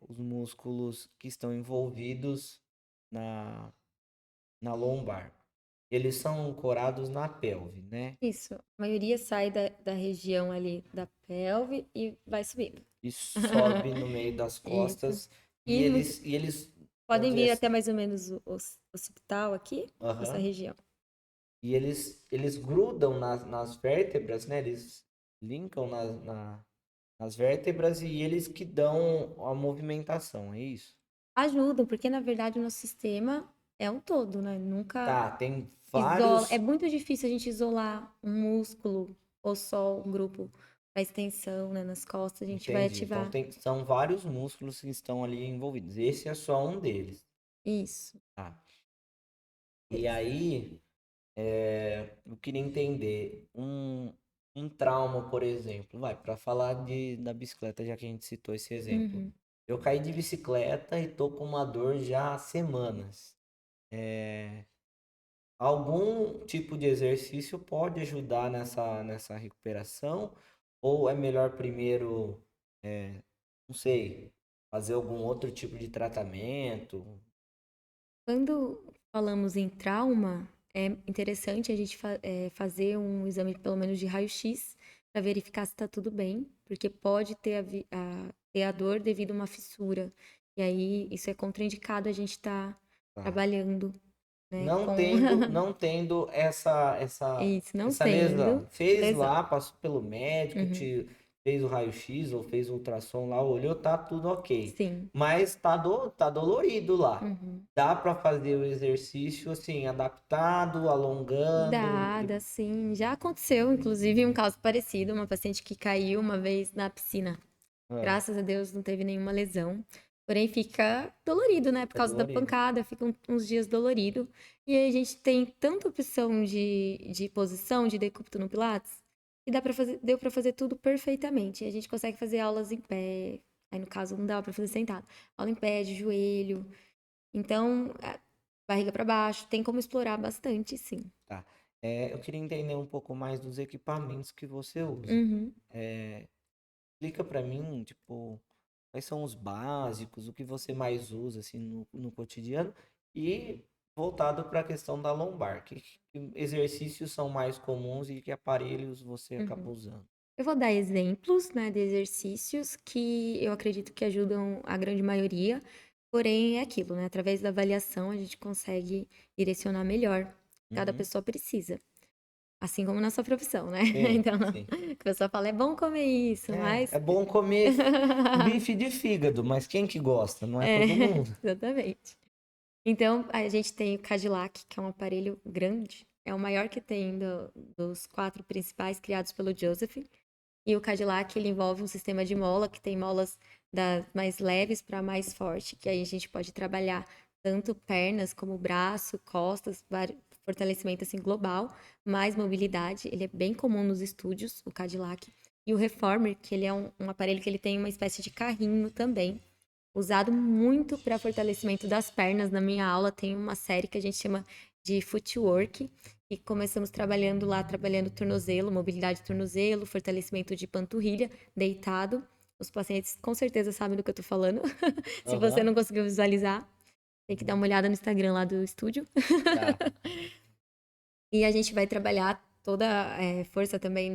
os músculos que estão envolvidos na, na lombar. Eles são ancorados na pelve, né? Isso, a maioria sai da região ali da pelve e vai subindo. E sobe no meio das Isso. costas. E E muito. eles Podem dizer vir assim. até mais ou menos o occipital aqui, essa Aham. região. E eles grudam nas vértebras, né? Eles linkam nas vértebras e eles que dão a movimentação, é isso? Ajudam, porque na verdade o nosso sistema é um todo, né? Nunca Tá, tem isola. É vários. muito difícil a gente isolar um músculo ou só um grupo para extensão, né? Nas costas, a gente vai Entendi. Então ativar são vários músculos que estão ali envolvidos. Esse é só um deles. isso. Tá. E aí, eu queria entender um trauma, por exemplo, vai, para falar da bicicleta, já que a gente citou esse exemplo. Uhum. Eu caí de bicicleta e tô com uma dor já há semanas. Algum tipo de exercício pode ajudar nessa recuperação? Ou é melhor primeiro, não sei, fazer algum outro tipo de tratamento? Quando falamos em trauma, é interessante a gente fazer um exame, pelo menos de raio-x, para verificar se está tudo bem, porque pode ter ter a dor devido a uma fissura. E aí, isso é contraindicado a gente estar Tá. trabalhando, né, Não com tendo, não tendo isso, não essa lesão. tendo Fez lesão. lá, passou pelo médico, Uhum. fez o raio-x ou fez o ultrassom lá, olhou, tá tudo ok. Sim. Mas tá dolorido lá. Uhum. Dá para fazer o exercício assim, adaptado, alongando. Dá, sim. Já aconteceu, inclusive, um caso parecido, uma paciente que caiu uma vez na piscina. Ah, Graças a Deus não teve nenhuma lesão. Porém, fica dolorido, né? Por é causa da dolorido. pancada, fica uns dias dolorido. E aí a gente tem tanta opção de posição, de decúbito no Pilates, que deu pra fazer tudo perfeitamente. A gente consegue fazer aulas em pé. Aí, no caso, não dava pra fazer sentado. Aula em pé, de joelho. Então, barriga pra baixo, tem como explorar bastante, sim. Tá. Eu queria entender um pouco mais dos equipamentos que você usa. Uhum. Explica para mim, tipo, quais são os básicos, o que você mais usa assim no cotidiano e voltado para a questão da lombar. Que exercícios são mais comuns e que aparelhos você acaba Uhum. usando? Eu vou dar exemplos, né, de exercícios que eu acredito que ajudam a grande maioria, porém é aquilo, né? Através da avaliação a gente consegue direcionar melhor. Cada Uhum. pessoa precisa, assim como na sua profissão, né? Sim, Então, sim. a pessoa fala, é bom comer isso, É mas bom comer bife de fígado, mas quem que gosta? Não é é, todo mundo. exatamente. Então, a gente tem o Cadillac, que é um aparelho grande, é o maior que tem dos quatro principais criados pelo Joseph. E o Cadillac, ele envolve um sistema de mola, que tem molas das mais leves para mais forte, que aí a gente pode trabalhar tanto pernas como braço, costas, fortalecimento assim global, mais mobilidade. Ele é bem comum nos estúdios, o Cadillac. E o Reformer, que ele é um aparelho que ele tem uma espécie de carrinho também, usado muito para fortalecimento das pernas. Na minha aula tem uma série que a gente chama de footwork, e começamos trabalhando lá, trabalhando tornozelo, mobilidade de tornozelo, fortalecimento de panturrilha, deitado. Os pacientes com certeza sabem do que eu tô falando. Se você Aham, não conseguiu visualizar, tem que dar uma olhada no Instagram lá do estúdio. tá. E a gente vai trabalhar toda a força também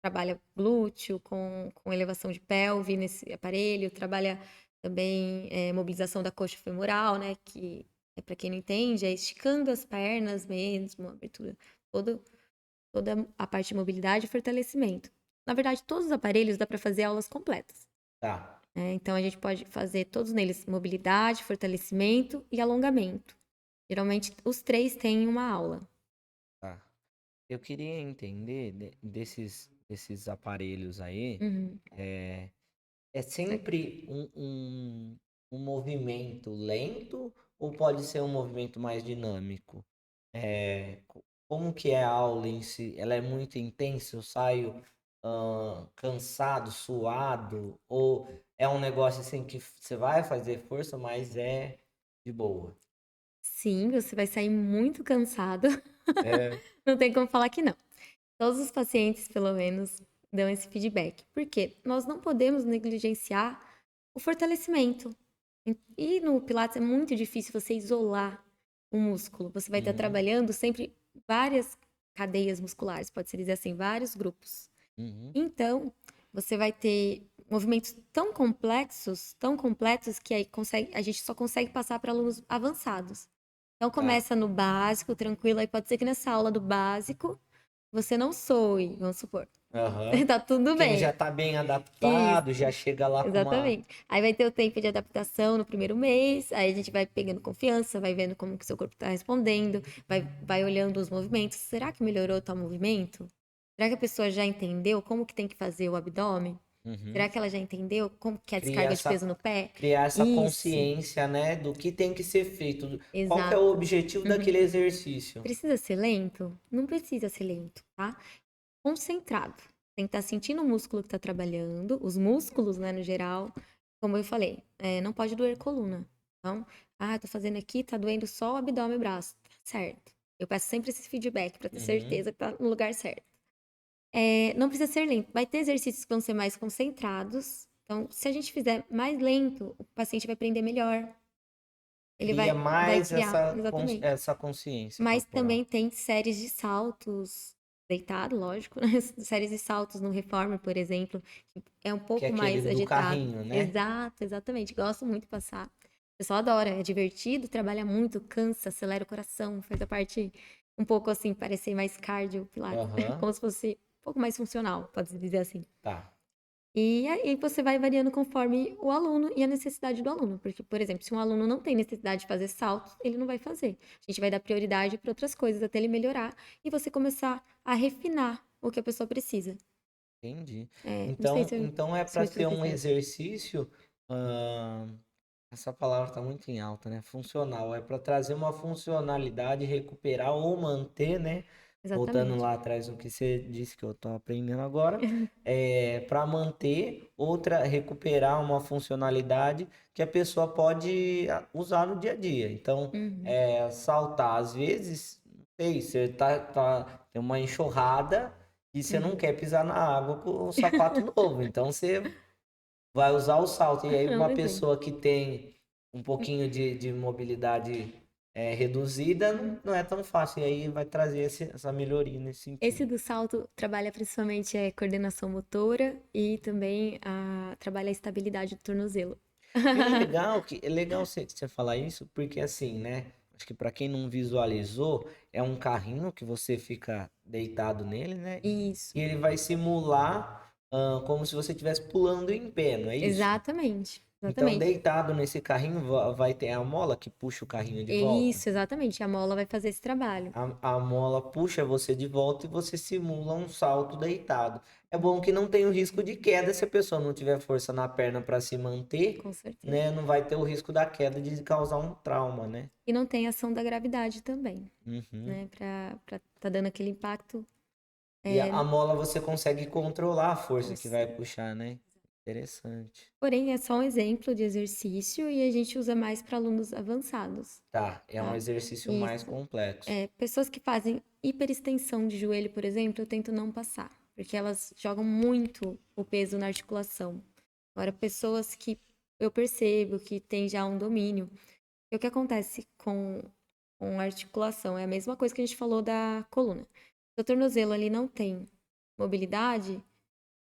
trabalha glúteo com elevação de pelve nesse aparelho, trabalha também mobilização da coxa femoral, né? Que é para quem não entende, é esticando as pernas mesmo, abertura, todo, toda a parte de mobilidade e fortalecimento. Na verdade, todos os aparelhos dá para fazer aulas completas, Tá. né? Então a gente pode fazer todos neles mobilidade, fortalecimento e alongamento. Geralmente os três têm uma aula. Tá. Eu queria entender desses aparelhos aí. Uhum. é, É sempre um movimento lento ou pode ser um movimento mais dinâmico? Como que é a aula em si? Ela é muito intensa? Eu saio cansado, suado? Ou é um negócio assim que você vai fazer força, mas é de boa? Sim, você vai sair muito cansado. É. Não tem como falar que não. Todos os pacientes, pelo menos, dão esse feedback. Por quê? Nós não podemos negligenciar o fortalecimento. E no Pilates é muito difícil você isolar o músculo. Você vai estar Uhum, trabalhando sempre várias cadeias musculares, pode-se dizer assim, vários grupos. uhum, Então, você vai ter movimentos tão complexos que aí a gente só consegue passar para alunos avançados. Então Tá. começa no básico, tranquilo, aí pode ser que nessa aula do básico você não soe, vamos supor. Aham. Tá tudo Quem já bem. tá bem Isso, adaptado, já chega lá com uma. exatamente. Aí vai ter o tempo de adaptação no primeiro mês, aí a gente vai pegando confiança, vai vendo como que seu corpo tá respondendo, vai olhando os movimentos. Será que melhorou o tal movimento? Será que a pessoa já entendeu como que tem que fazer o abdômen? Uhum. Será que ela já entendeu como que é a Criar descarga de essa, peso no pé? criar essa Isso, consciência, né, do que tem que ser feito. Qual que é o exato. objetivo Uhum. daquele exercício? Precisa ser lento? Não precisa ser lento, tá? Concentrado. Tem que estar sentindo o músculo que está trabalhando, os músculos, né, no geral. Como eu falei, não pode doer coluna. Então, tô fazendo aqui, tá doendo só o abdômen e o braço. Tá certo. Eu peço sempre esse feedback para ter Uhum. certeza que tá no lugar certo. Não precisa ser lento. Vai ter exercícios que vão ser mais concentrados. Então, se a gente fizer mais lento, o paciente vai aprender melhor. Ele Cria vai mais criar, exatamente. essa consciência Mas corporal. também tem séries de saltos, deitado, lógico, né? Séries de saltos no Reformer, por exemplo, que é um Que é pouco aquele mais do agitado. carrinho, né? Exato, exatamente. Gosto muito de passar. O pessoal adora, é divertido, trabalha muito, cansa, acelera o coração, faz a parte um pouco assim, parecer mais cardio, pilates, Aham. como se fosse um pouco mais funcional, pode-se dizer assim. Tá. E aí você vai variando conforme o aluno e a necessidade do aluno. Porque, por exemplo, se um aluno não tem necessidade de fazer saltos, ele não vai fazer. A gente vai dar prioridade para outras coisas até ele melhorar e você começar a refinar o que a pessoa precisa. Entendi. Não sei Então, se eu, então é se eu me para ser expliquei um certo. exercício, ahn, essa palavra está muito em alta, né? Funcional. É para trazer uma funcionalidade, recuperar ou manter, né? Voltando Exatamente. lá atrás no que você disse que eu estou aprendendo agora, para manter outra, recuperar uma funcionalidade que a pessoa pode usar no dia a dia. Então, Uhum. saltar, às vezes, não sei, você tem uma enxurrada e você não Uhum. quer pisar na água com o sapato novo. Então, você vai usar o salto. E aí, É um uma exemplo. pessoa que tem um pouquinho de mobilidade reduzida, não é tão fácil. E aí, vai trazer essa melhoria nesse Esse sentido. do salto trabalha principalmente coordenação motora e também trabalha a estabilidade do tornozelo. E o legal é legal você falar isso, porque assim, né? Acho que para quem não visualizou, é um carrinho que você fica deitado nele, né? Isso, E ele vai simular como se você estivesse pulando em pé, não é isso? exatamente, Então, exatamente. deitado nesse carrinho, vai ter a mola que puxa o carrinho de volta. Isso, exatamente. A mola vai fazer esse trabalho. A mola puxa você de volta e você simula um salto deitado. É bom que não tem o risco de queda se a pessoa não tiver força na perna para se manter, Com certeza. né? Não vai ter o risco da queda de causar um trauma, né? E não tem ação da gravidade também, Uhum. né? Pra tá dando aquele impacto. E a É, mola você consegue controlar a força que vai consegue. puxar, né? Interessante. Porém, é só um exemplo de exercício e a gente usa mais para alunos avançados, Tá, é um tá? exercício mais Isso. complexo. Pessoas que fazem hiperextensão de joelho, por exemplo, eu tento não passar, porque elas jogam muito o peso na articulação. Agora, pessoas que eu percebo que têm já um domínio. E o que acontece com a articulação? É a mesma coisa que a gente falou da coluna. Se o tornozelo ali não tem mobilidade,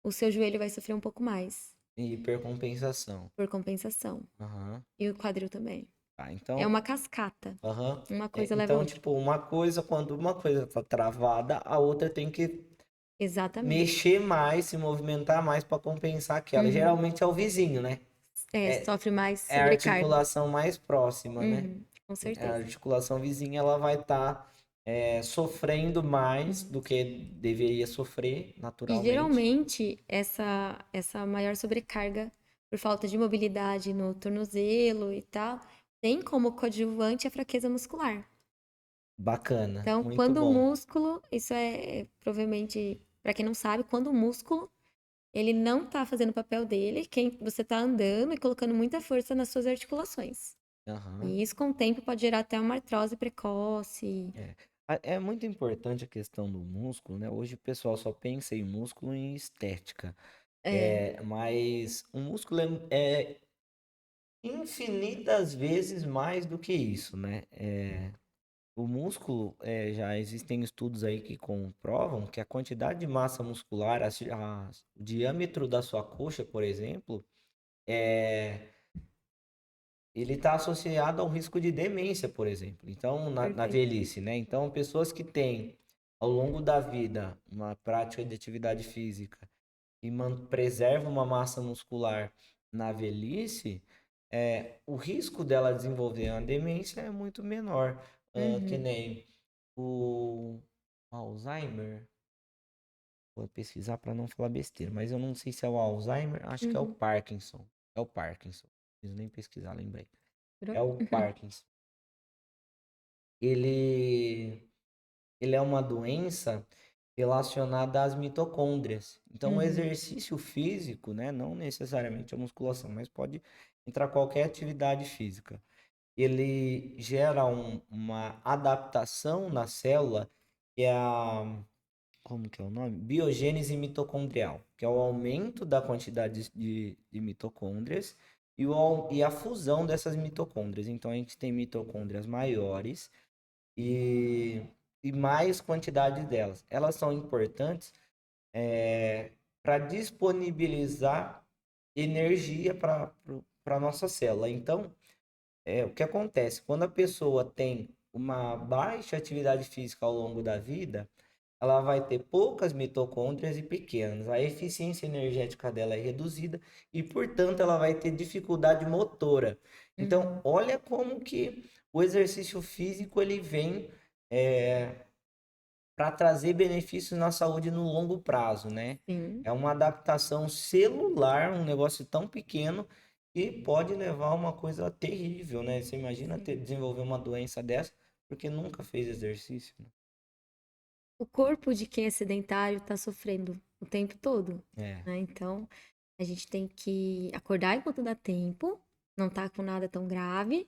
o seu joelho vai sofrer um pouco mais, E hipercompensação. por compensação. Aham. E o quadril também. Tá, É então, uma cascata. aham. Uma coisa leva a Então, outra. tipo, uma coisa, quando uma coisa tá travada, a outra tem que Exatamente. mexer mais, se movimentar mais para compensar aquela. Uhum. Geralmente é o vizinho, né? É, Sofre mais é a sobrecarga. articulação mais próxima, né? Uhum. Com A certeza. articulação vizinha ela vai estar sofrendo mais do que deveria sofrer E naturalmente. geralmente essa maior sobrecarga por falta de mobilidade no tornozelo e tal, tem como coadjuvante a fraqueza muscular. Bacana, Então, muito quando o bom. músculo, isso provavelmente, para quem não sabe, quando o músculo ele não tá fazendo o papel dele, quem você tá andando e colocando muita força nas suas articulações. Aham. E isso com o tempo pode gerar até uma artrose precoce. É. É muito importante a questão do músculo, né? Hoje o pessoal só pensa em músculo em estética. É, Mas o músculo é infinitas vezes mais do que isso, né? o músculo, já existem estudos aí que comprovam que a quantidade de massa muscular, o diâmetro da sua coxa, por exemplo, é, ele está associado ao risco de demência, por exemplo. Então, na Perfeito. velhice, né? Então, pessoas que têm, ao longo da vida, uma prática de atividade física e preserva uma massa muscular na velhice, o risco dela desenvolver uma demência é muito menor. Que Uhum, nem o Alzheimer. Vou pesquisar para não falar besteira, mas eu não sei se é o Alzheimer, acho que é o uhum. Parkinson. É o Parkinson. Não preciso nem pesquisar, lembrei. Virou? É o Parkinson. Ele, ele é uma doença relacionada às mitocôndrias. Então, o Uhum, exercício físico, né, não necessariamente a musculação, mas pode entrar qualquer atividade física. Ele gera uma adaptação na célula, que é como que é o nome? Biogênese mitocondrial, que é o aumento da quantidade de mitocôndrias e a fusão dessas mitocôndrias. Então, a gente tem mitocôndrias maiores e, e mais quantidade delas. Elas são importantes para disponibilizar energia para a nossa célula. Então, o que acontece? Quando a pessoa tem uma baixa atividade física ao longo da vida, ela vai ter poucas mitocôndrias e pequenas. A eficiência energética dela é reduzida e, portanto, ela vai ter dificuldade motora. Então, uhum. olha como que o exercício físico ele vem é, para trazer benefícios na saúde no longo prazo, né? Sim, É uma adaptação celular, um negócio tão pequeno que pode levar a uma coisa terrível, né? Você imagina sim. desenvolver uma doença dessa porque nunca fez exercício, O corpo de quem é sedentário está sofrendo o tempo todo, né? né? Então, a gente tem que acordar enquanto dá tempo, não tá com nada tão grave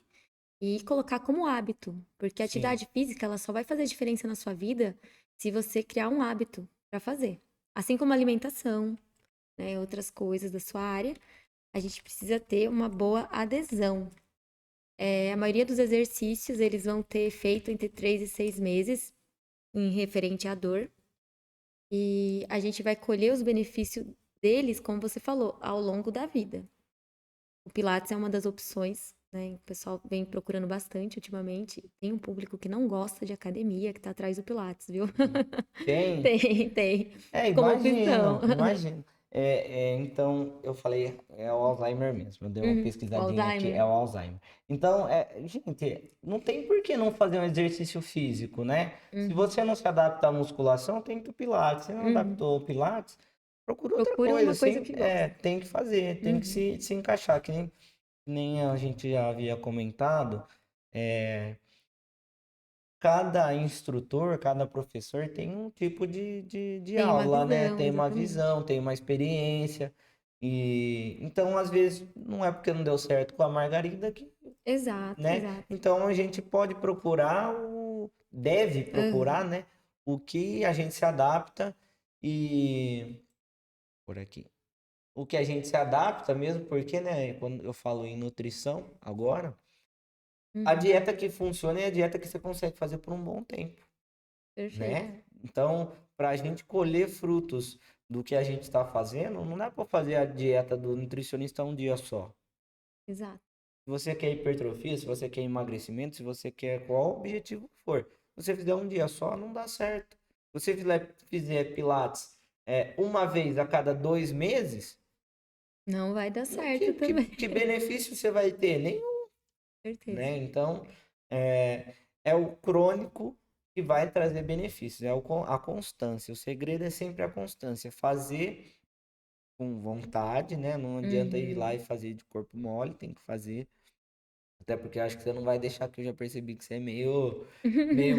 e colocar como hábito, porque a Sim. atividade física ela só vai fazer diferença na sua vida se você criar um hábito para fazer. Assim como a alimentação, né, outras coisas da sua área, a gente precisa ter uma boa adesão. A maioria dos exercícios eles vão ter efeito entre 3 e 6 meses em referente à dor. E a gente vai colher os benefícios deles, como você falou, ao longo da vida. O Pilates é uma das opções, né? O pessoal vem procurando bastante ultimamente. Tem um público que não gosta de academia, que tá atrás do Pilates, viu? Tem. Tem, como opção. Imagino, imagino. Então, eu falei, é o Alzheimer mesmo. Eu dei uma Uhum. O pesquisadinha aqui, é Alzheimer. o Alzheimer. Então, gente, não tem por que não fazer um exercício físico, né? Se Uhum. você não se adapta à musculação, tem que ir pro Pilates. Se não Uhum. adaptou ao Pilates, procura outra Procure coisa. uma coisa que gosta. Tem que fazer, tem que Uhum. se encaixar. Que nem a gente já havia comentado. é, Cada instrutor, cada professor tem um tipo de Tem uma aula, né? visão, Tem uma exatamente. visão, tem uma experiência. E então, às vezes, não é porque não deu certo com a Margarida que, Exato, né? exato. Então a gente pode procurar deve procurar, Aham. né? O que a gente se adapta e por aqui. O que a gente se adapta mesmo, porque, né? Quando eu falo em nutrição agora, a Uhum. dieta que funciona é a dieta que você consegue fazer por um bom tempo. Perfeito. Né? Então, para a gente colher frutos do que a gente está fazendo, não dá para fazer a dieta do nutricionista um dia só. Exato. Se você quer hipertrofia, se você quer emagrecimento, se você quer qual objetivo for, se você fizer um dia só, não dá certo. Se você fizer Pilates uma vez a cada 2 meses, Não vai dar certo que, que, também. que benefício você vai ter? Nenhum, Certeza. né? Então, é o crônico que vai trazer benefícios, a constância. O segredo é sempre a constância, fazer com vontade, né? Não adianta ir lá Uhum. e fazer de corpo mole, tem que fazer. Até porque eu acho que você não vai deixar, que eu já percebi que você é meio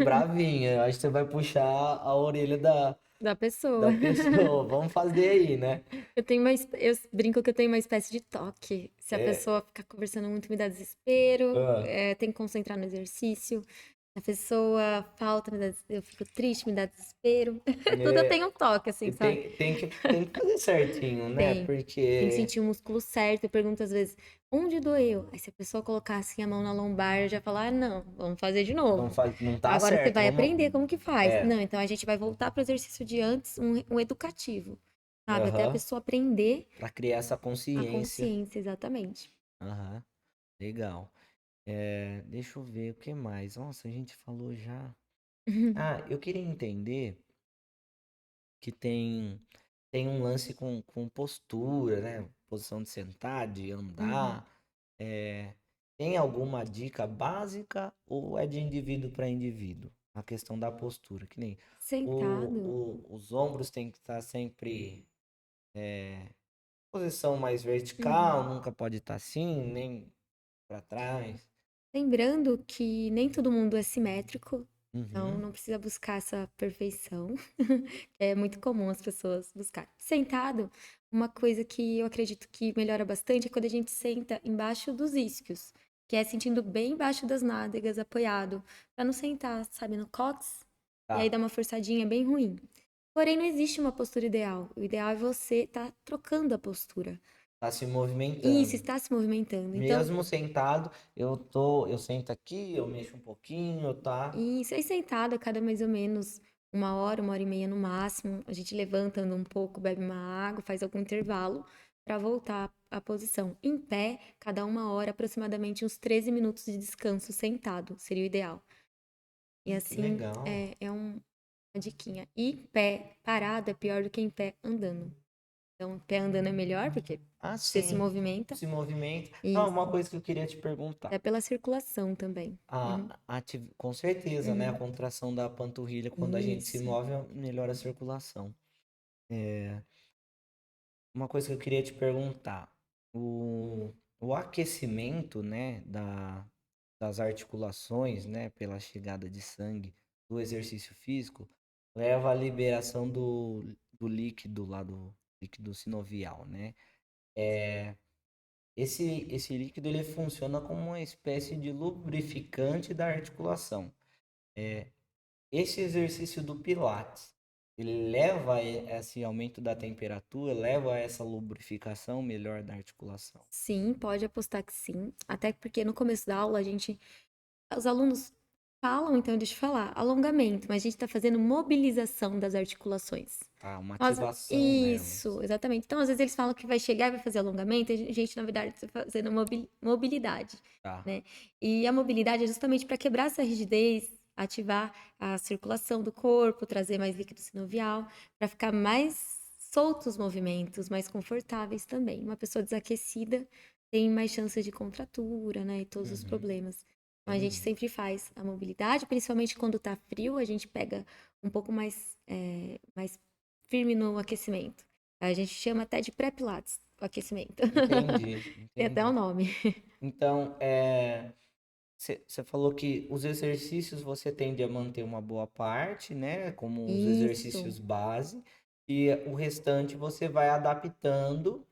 bravinha. Eu acho que você vai puxar a orelha Da da pessoa. pessoa. Vamos fazer aí, né? Eu brinco que eu tenho uma espécie de toque. Se a É, pessoa ficar conversando muito, me dá desespero. ah, Tem que concentrar no exercício. A pessoa falta, eu fico triste, me dá desespero. Tudo eu tenho É, um toque, assim, e sabe? tem que fazer certinho, né? Tem que Porque sentir o músculo certo. Eu pergunto às vezes, onde doeu? Aí se a pessoa colocar assim a mão na lombar, eu já falo, ah, não, vamos fazer de vamos novo. fazer, não tá Agora você certo, vai vamos. aprender como que faz. É, Não, então a gente vai voltar para o exercício de antes, um educativo, sabe? Até a aham, pessoa aprender pra criar essa a consciência. consciência, exatamente. Aham, legal. É, deixa eu ver o que mais. Nossa, a gente falou já. Ah, eu queria entender que tem um lance com postura, né? Posição de sentar, de Uhum. andar. É, tem alguma dica básica ou é de indivíduo para indivíduo? A questão da postura, que nem Sentado. os ombros têm que estar sempre posição mais vertical, Uhum. nunca pode estar assim, nem para trás. Lembrando que nem todo mundo é simétrico, então Uhum, não precisa buscar essa perfeição. É muito comum as pessoas buscar. Sentado, uma coisa que eu acredito que melhora bastante é quando a gente senta embaixo dos isquios, que é sentindo bem embaixo das nádegas, apoiado, para não sentar, sabe, no cóccix, e aí tá, dar uma forçadinha bem ruim. Porém, não existe uma postura ideal. O ideal é você estar trocando a postura. tá se Isso, movimentando. está se movimentando. Então, Mesmo sentado, eu sento aqui, eu mexo um pouquinho, tá? isso, aí sentado a cada mais ou menos uma hora e meia no máximo, a gente levanta, anda um pouco, bebe uma água, faz algum intervalo para voltar à posição. Em pé, cada uma hora, aproximadamente uns 13 minutos de descanso sentado, seria o ideal. E Que assim, legal. uma diquinha. E pé parado é pior do que em pé andando. Então, pé andando é melhor, porque Ah, você se sim, movimenta. se movimenta. Ah, uma Isso. coisa que eu queria te perguntar. Até pela circulação também. Uhum. Com certeza, né? A Uhum. contração da panturrilha, quando a gente se Isso. move, melhora a circulação. Uma coisa que eu queria te perguntar. O aquecimento, né, das articulações, né, pela chegada de sangue do exercício físico, leva à liberação do líquido lá do líquido sinovial, né? Esse líquido ele funciona como uma espécie de lubrificante da articulação. Esse exercício do Pilates, ele leva a esse aumento da temperatura, leva a essa lubrificação melhor da articulação. Sim, pode apostar que sim. Até porque no começo da aula os alunos falam, então deixa eu falar, alongamento, mas a gente está fazendo mobilização das articulações. Tá? Uma Nós- ativação Isso, delas. exatamente. Então, às vezes eles falam que vai chegar e vai fazer alongamento, a gente, na verdade, está fazendo mobilidade, Tá. né? E a mobilidade é justamente para quebrar essa rigidez, ativar a circulação do corpo, trazer mais líquido sinovial, para ficar mais soltos os movimentos, mais confortáveis também. Uma pessoa desaquecida tem mais chances de contratura, né? E todos os Uhum. problemas. Então, a gente Entendi. sempre faz a mobilidade, principalmente quando tá frio, a gente pega um pouco mais firme no aquecimento. A gente chama até de pré-pilates, o aquecimento. Entendi. Tem até um Entendi. nome. Então, você falou que os exercícios você tende a manter uma boa parte, né? Como os Isso. exercícios base, e o restante você vai adaptando.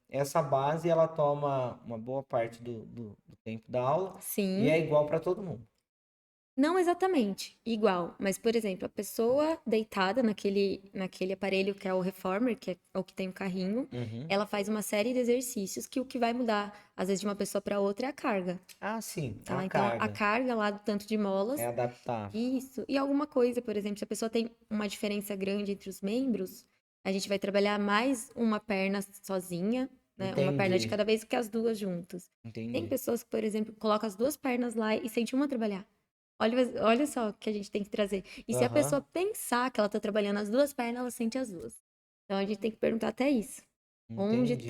Essa base ela toma uma boa parte do tempo da aula e é Sim. igual para todo mundo. Não exatamente igual, mas, por exemplo, a pessoa deitada naquele aparelho que é o reformer, que é o que tem o carrinho, Uhum. ela faz uma série de exercícios que o que vai mudar, às vezes, de uma pessoa para outra é a carga, Ah, sim, a tá? Então, a carga carga lá do tanto de é molas. adaptável. Isso. E alguma coisa, por exemplo, se a pessoa tem uma diferença grande entre os membros, a gente vai trabalhar mais uma perna sozinha, né? Uma perna de Entendi, cada vez do que as duas juntas. Tem entendi. pessoas que, por exemplo, colocam as duas pernas lá e sente uma trabalhar. Olha só que a gente tem que trazer. E se a pessoa Aham, pensar que ela tá trabalhando as duas pernas, ela sente as duas. Então a gente tem que perguntar até isso. Onde entendi.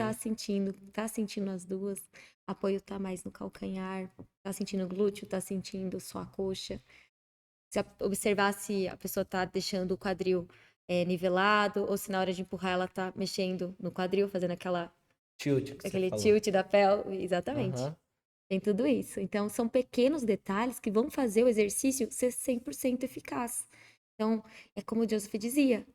tá sentindo as duas? Apoio tá mais no calcanhar, tá sentindo o glúteo, tá sentindo só a coxa. Observar se a pessoa tá deixando o quadril nivelado, ou se na hora de empurrar ela tá mexendo no quadril, fazendo Tilt que você aquele falou. tilt da pelve. Exatamente. Aham. Tem tudo isso. Então, são pequenos detalhes que vão fazer o exercício ser 100% eficaz. Então, é como o Joseph dizia,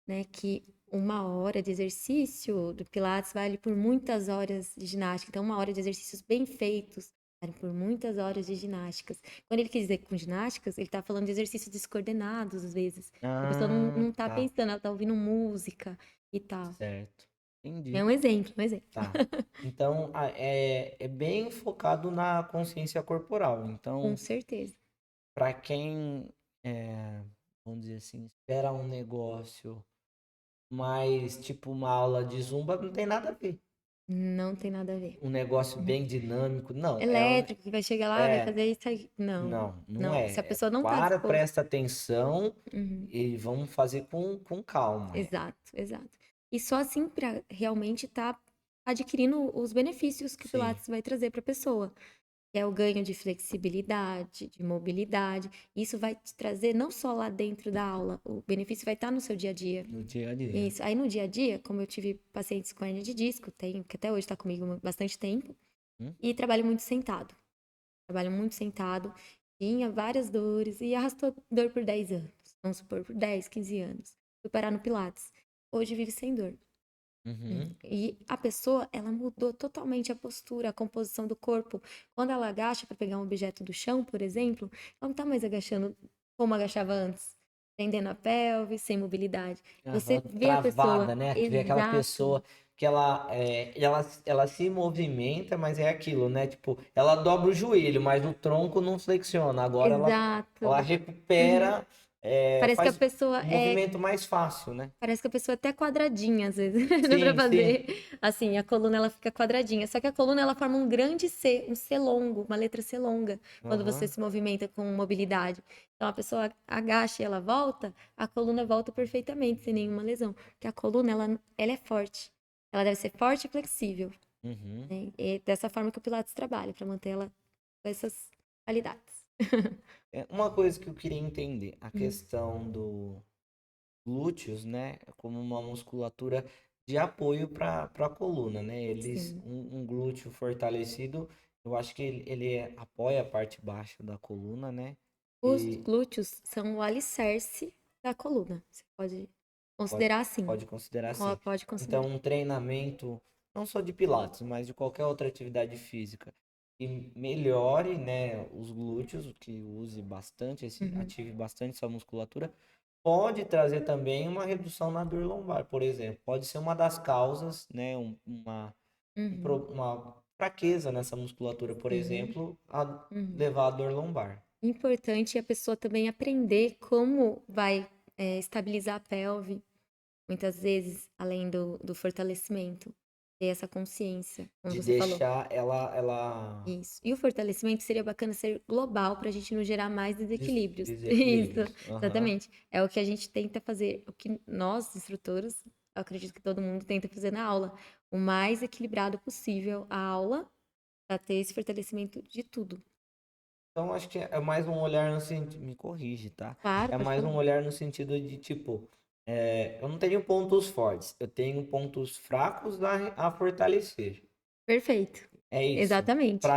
né, que uma hora de exercício do Pilates vale por muitas horas de ginástica. Então, uma hora de exercícios bem feitos, por muitas horas de ginásticas. Quando ele quis dizer com ginásticas, ele tá falando de exercícios descoordenados, às vezes. A pessoa Ah, não tá tá. pensando, ela tá ouvindo música e tal. Certo. É Entendi. um exemplo, um exemplo. Tá. Então, é bem focado na consciência corporal. Com Então, certeza. para quem, é, vamos dizer assim, espera um negócio mais tipo uma aula de zumba, não tem nada a ver. Não tem nada a ver. Um negócio bem dinâmico, não. Elétrico, que vai chegar lá, vai É, fazer isso aí. Não, não não. Se a é. pessoa não tá Para, disposta. presta atenção Uhum. e vamos fazer com calma. Exato, exato. E só assim para realmente estar adquirindo os benefícios que o Sim, Pilates vai trazer para a pessoa, que é o ganho de flexibilidade, de mobilidade. Isso vai te trazer não só lá dentro da aula, o benefício vai estar no seu dia a dia. no dia a dia. Isso. Aí no dia a dia, como eu tive pacientes com hernia de disco, tenho, que até hoje está comigo há bastante tempo, Hum? e trabalho muito sentado. Trabalho muito sentado, tinha várias dores e arrastou dor por 10 anos. Vamos supor, por 10, 15 anos. Fui parar no Pilates. Hoje vive sem dor. Uhum. E a pessoa, ela mudou totalmente a postura, a composição do corpo. Quando ela agacha para pegar um objeto do chão, por exemplo, ela não tá mais agachando como agachava antes, tendendo a pelve, sem mobilidade. Você Aham, vê a pessoa, travada, né? Que vê aquela exato, pessoa que ela se movimenta, mas é aquilo, né? Tipo, ela dobra o joelho, mas o tronco não flexiona. Agora ela exato. Uhum. recupera, Parece que a faz pessoa o é movimento mais fácil, né? Parece que a pessoa é até quadradinha, às vezes, dá pra Sim, sim. fazer. Assim, a coluna ela fica quadradinha. Só que a coluna ela forma um grande C, um C longo, uma letra C longa, quando você Aham. se movimenta com mobilidade. Então a pessoa agacha e ela volta, a coluna volta perfeitamente, sem nenhuma lesão. Porque a coluna ela é forte. Ela deve ser forte e flexível, Uhum. né? E é dessa forma que o Pilates trabalha, para manter ela com essas qualidades. Uma coisa que eu queria entender, a Uhum. questão do glúteos, né? Como uma musculatura de apoio para a coluna, né? Sim. Um glúteo fortalecido, eu acho que ele apoia a parte baixa da coluna, né? Os E glúteos são o alicerce da coluna. Você pode pode, considerar assim. pode considerar assim. Pode Então, considerar. um treinamento, não só de pilates, mas de qualquer outra atividade física, que melhore, né, os glúteos, que use bastante, Uhum, ative bastante essa musculatura, pode trazer também uma redução na dor lombar, por exemplo. Pode ser uma das causas, né, uhum, uma fraqueza nessa musculatura, por sim, exemplo, a uhum. levar à dor lombar. Importante a pessoa também aprender como vai estabilizar a pelve, muitas vezes, além do fortalecimento. Ter essa consciência, como De você falou. deixar ela Isso. E o fortalecimento seria bacana ser global para a gente não gerar mais desequilíbrios. Isso, desequilíbrios. Aham. exatamente. É o que a gente tenta fazer, o que nós, instrutores, eu acredito que todo mundo tenta fazer na aula, o mais equilibrado possível a aula para ter esse fortalecimento de tudo. Então, acho que é mais um olhar no sentido. Me corrige, tá? Claro, É pode mais falar. um olhar no sentido de tipo. Eu não tenho pontos fortes, eu tenho pontos fracos a fortalecer. Perfeito. É isso. Exatamente.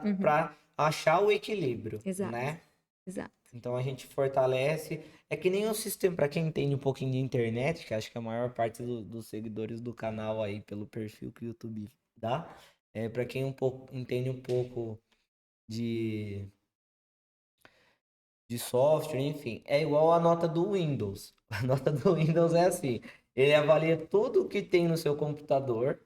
Uhum. Para achar o equilíbrio, Exato, né? exato. Então a gente fortalece. É que nem o sistema, para quem entende um pouquinho de internet, que acho que a maior parte dos seguidores do canal aí, pelo perfil que o YouTube dá, para quem entende um pouco de, de software, enfim, é igual a nota do Windows. A nota do Windows é assim: ele avalia tudo o que tem no seu computador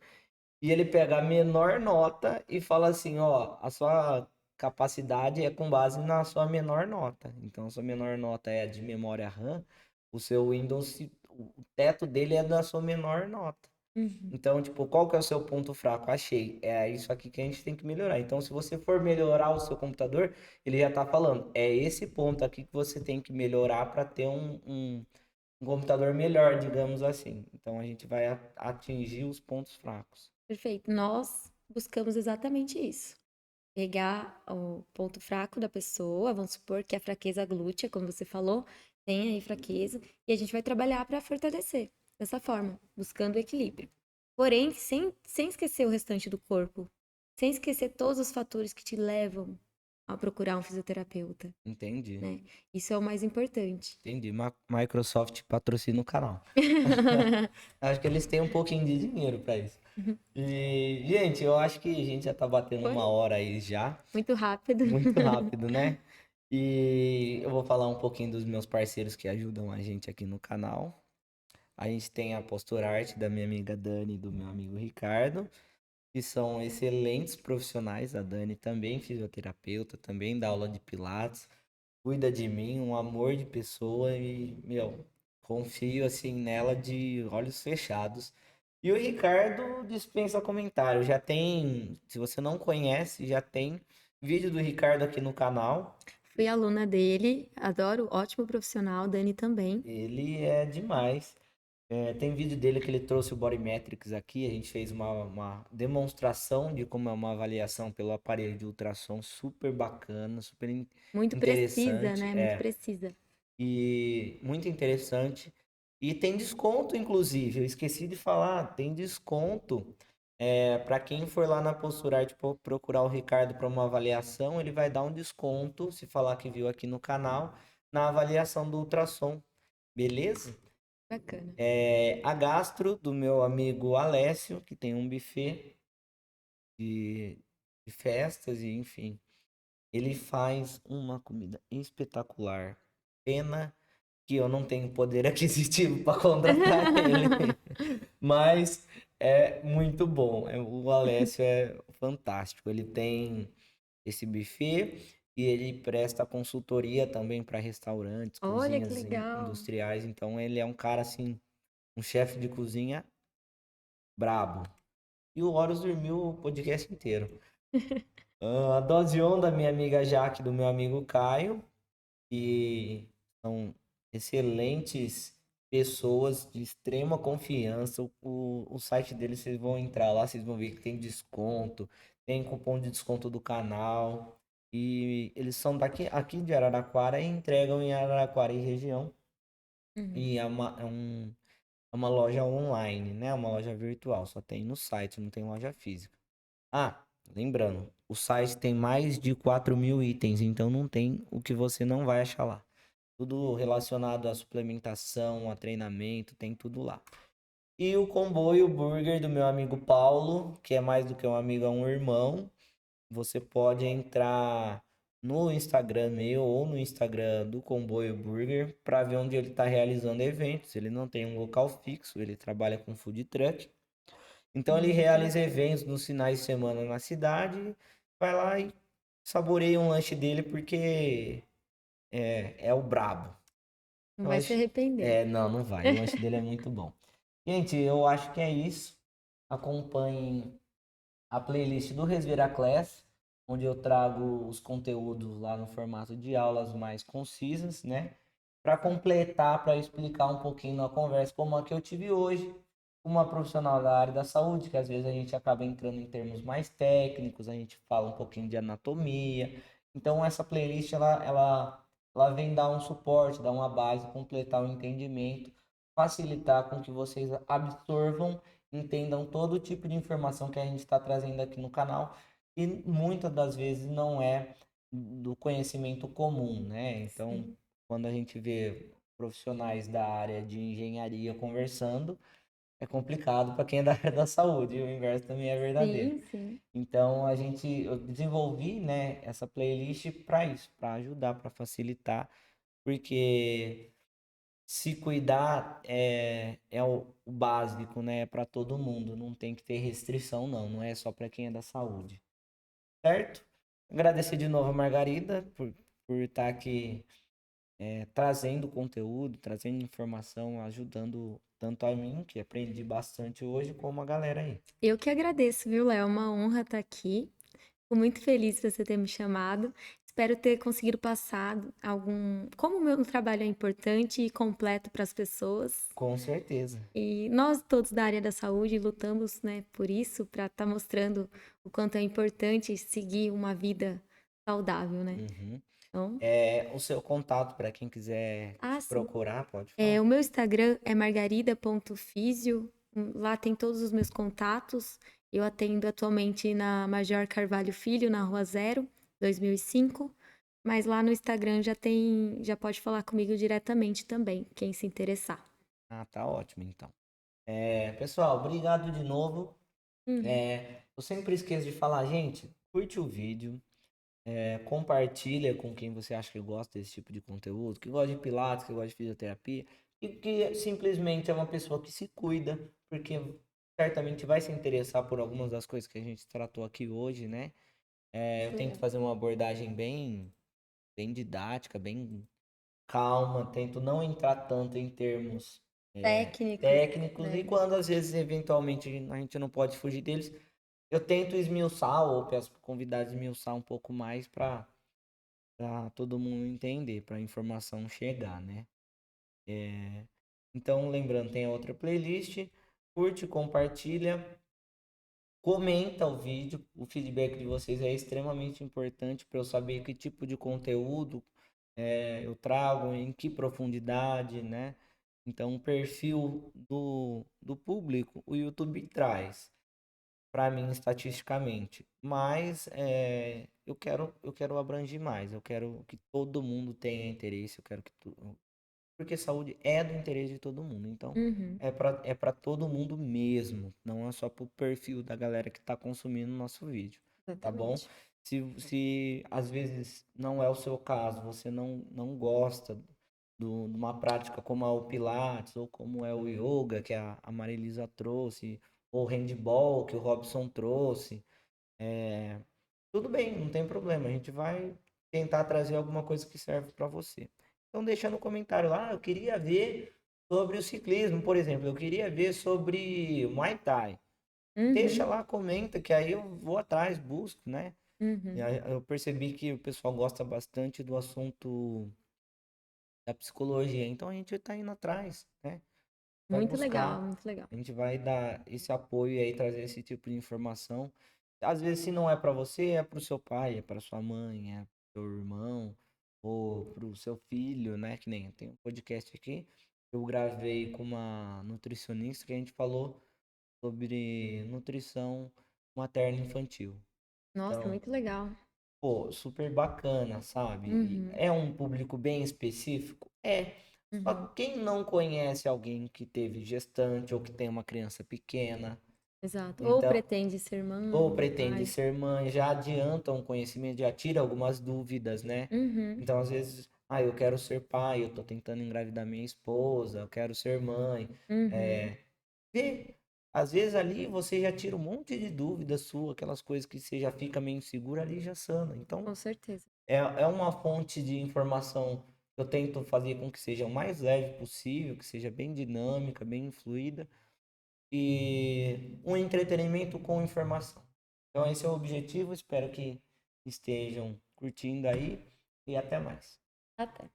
e ele pega a menor nota e fala assim, ó, a sua capacidade é com base na sua menor nota. Então, a sua menor nota é a de memória RAM, o seu Windows, o teto dele é da sua menor nota. Uhum. Então, tipo, qual que é o seu ponto fraco? Achei. É isso aqui que a gente tem que melhorar. Então, se você for melhorar o seu computador, ele já tá falando, é esse ponto aqui que você tem que melhorar para ter um computador melhor, digamos assim. Então, a gente vai atingir os pontos fracos. Perfeito. Nós buscamos exatamente isso. Pegar o ponto fraco da pessoa, vamos supor que é a fraqueza glútea, como você falou, tem aí fraqueza, e a gente vai trabalhar para fortalecer dessa forma, buscando o equilíbrio. Porém, sem esquecer o restante do corpo, sem esquecer todos os fatores que te levam a procurar um fisioterapeuta, Entendi. né? Isso é o mais importante. Entendi. Microsoft patrocina o canal. Acho que eles têm um pouquinho de dinheiro pra isso. E, gente, eu acho que a gente já tá batendo Foi 1 hora aí já. muito rápido. Muito rápido, né? E eu vou falar um pouquinho dos meus parceiros que ajudam a gente aqui no canal. A gente tem a Postura Arte da minha amiga Dani e do meu amigo Ricardo, que são excelentes profissionais. A Dani também fisioterapeuta, também dá aula de pilates, cuida de mim, um amor de pessoa e, meu, confio assim nela de olhos fechados. E o Ricardo dispensa comentário. Já tem, se você não conhece, já tem vídeo do Ricardo aqui no canal. Fui aluna dele, adoro, ótimo profissional, Dani também. Ele é demais. Tem vídeo dele que ele trouxe o Bodymetrics aqui. A gente fez uma demonstração de como é uma avaliação pelo aparelho de ultrassom super bacana, super Muito precisa, interessante. né? Muito precisa. E muito interessante. E tem desconto, inclusive. Eu esqueci de falar, tem desconto. Para quem for lá na Postura Arte procurar o Ricardo para uma avaliação, ele vai dar um desconto, se falar que viu aqui no canal, na avaliação do ultrassom. Beleza? Bacana. A gastro do meu amigo Alessio, que tem um buffet de, de festas e enfim. Ele faz uma comida espetacular. Pena que eu não tenho poder aquisitivo para contratar ele, mas é muito bom. O Alessio é fantástico. Ele tem esse buffet e ele presta consultoria também para restaurantes, Olha que cozinhas legal. industriais. Então ele é um cara assim, um chefe de cozinha brabo. E o Horus dormiu o podcast inteiro. A Dose On da minha amiga Jaque, do meu amigo Caio, que são excelentes pessoas de extrema confiança. O site deles, vocês vão entrar lá, vocês vão ver que tem desconto, tem cupom de desconto do canal. E eles são aqui de Araraquara e entregam em Araraquara e região. Uhum. E é uma loja online, né? Uma loja virtual, só tem no site, não tem loja física. Ah, lembrando, o site tem mais de 4.000 itens, então não tem o que você não vai achar lá. Tudo relacionado à suplementação, a treinamento, tem tudo lá. E o comboio burger do meu amigo Paulo, que é mais do que um amigo, é um irmão. Você pode entrar no Instagram meu ou no Instagram do Comboio Burger para ver onde ele está realizando eventos. Ele não tem um local fixo, ele trabalha com food truck. Então ele Que realiza bacana. eventos nos finais de semana na cidade, vai lá e saboreia um lanche dele porque é o brabo. Não Eu vai se acho... arrepender. Não, não vai. O lanche dele é muito bom. Gente, eu acho que é isso. Acompanhem a playlist do Resvera Class, onde eu trago os conteúdos lá no formato de aulas mais concisas, né? Para completar, para explicar um pouquinho na conversa como a que eu tive hoje, com uma profissional da área da saúde, que às vezes a gente acaba entrando em termos mais técnicos, a gente fala um pouquinho de anatomia. Então essa playlist ela vem dar um suporte, dar uma base, completar o entendimento, facilitar com que vocês absorvam, entendam todo tipo de informação que a gente está trazendo aqui no canal e muitas das vezes não é do conhecimento comum, né? Então, Sim, quando a gente vê profissionais da área de engenharia conversando, é complicado para quem é da área da saúde, e o inverso também é verdadeiro. sim, sim. Eu desenvolvi, né, essa playlist para isso, para ajudar, para facilitar, porque se cuidar é o básico, né, para todo mundo, não tem que ter restrição não, não é só para quem é da saúde, certo? Agradecer de novo a Margarida por estar aqui trazendo conteúdo, trazendo informação, ajudando tanto a mim, que aprendi bastante hoje, como a galera aí. Eu que agradeço, viu, Léo? É uma honra estar aqui. Fico muito feliz por você ter me chamado. Espero ter conseguido passar como o meu trabalho é importante e completo para as pessoas. Com certeza. E nós todos da área da saúde lutamos, né, por isso, para estar mostrando o quanto é importante seguir uma vida saudável, né? Uhum. Então, O seu contato para quem quiser te sim. procurar, pode falar. O meu Instagram é margarida.fisio. Lá tem todos os meus contatos. Eu atendo atualmente na Major Carvalho Filho, na Rua Zero. 2005, mas lá no Instagram já pode falar comigo diretamente também, quem se interessar. Ah, tá ótimo, então. Pessoal, obrigado de novo. Uhum. Eu sempre esqueço de falar, gente, curte o vídeo, compartilha com quem você acha que gosta desse tipo de conteúdo, que gosta de pilates, que gosta de fisioterapia, e que simplesmente é uma pessoa que se cuida, porque certamente vai se interessar por algumas das coisas que a gente tratou aqui hoje, né? Eu tento Sim. fazer uma abordagem bem didática, bem calma, tento não entrar tanto em termos Técnicos, técnicos, e né? quando às vezes, eventualmente, a gente não pode fugir deles, eu tento esmiuçar ou peço para convidados esmiuçar um pouco mais para todo mundo entender, para a informação chegar, né? Então, lembrando, tem a outra playlist, curte, compartilha, comenta o vídeo, o feedback de vocês é extremamente importante para eu saber que tipo de conteúdo eu trago, em que profundidade, né? Então, o perfil do público, o YouTube traz para mim estatisticamente, mas eu quero abranger mais, eu quero que todo mundo tenha interesse, eu quero que porque saúde é do interesse de todo mundo, então Uhum, é para todo mundo mesmo, não é só pro perfil da galera que está consumindo o nosso vídeo, tá bom? exatamente. Se às vezes não é o seu caso, você não gosta de uma prática como é o Pilates ou como é o Yoga, que a Marilisa trouxe, ou o handball, que o Robson trouxe, tudo bem, não tem problema. A gente vai tentar trazer alguma coisa que serve para você. Então deixa no comentário lá, eu queria ver sobre o ciclismo, por exemplo, eu queria ver sobre Muay Thai. Deixa Uhum, lá, comenta, que aí eu vou atrás, busco, né? E uhum. aí eu percebi que o pessoal gosta bastante do assunto da psicologia, então a gente tá indo atrás, né? Vai Muito legal, buscar, muito legal. a gente vai dar esse apoio aí, trazer esse tipo de informação. Às vezes, se não é para você, é para o seu pai, é para sua mãe, é para o seu irmão, ou para o seu filho, né? Que nem tem um podcast aqui, eu gravei com uma nutricionista que a gente falou sobre nutrição materna infantil. Nossa, Então, muito legal. pô, super bacana, sabe? E Uhum, é um público bem específico? É. Só uhum. que quem não conhece alguém que teve gestante ou que tem uma criança pequena, Exato. Ou então, pretende ser ou mãe, pretende pai. ser mãe, já adianta um conhecimento, já tira algumas dúvidas, né? Uhum, Então, às vezes, eu quero ser pai, eu tô tentando engravidar minha esposa, eu quero ser mãe. uhum. É, vê, às vezes ali você já tira um monte de dúvidas sua, aquelas coisas que você já fica meio inseguro ali já sana. Então, Com certeza. é uma fonte de informação que eu tento fazer com que seja o mais leve possível, que seja bem dinâmica, bem fluida e um entretenimento com informação. Então esse é o objetivo, espero que estejam curtindo aí e até mais. Até.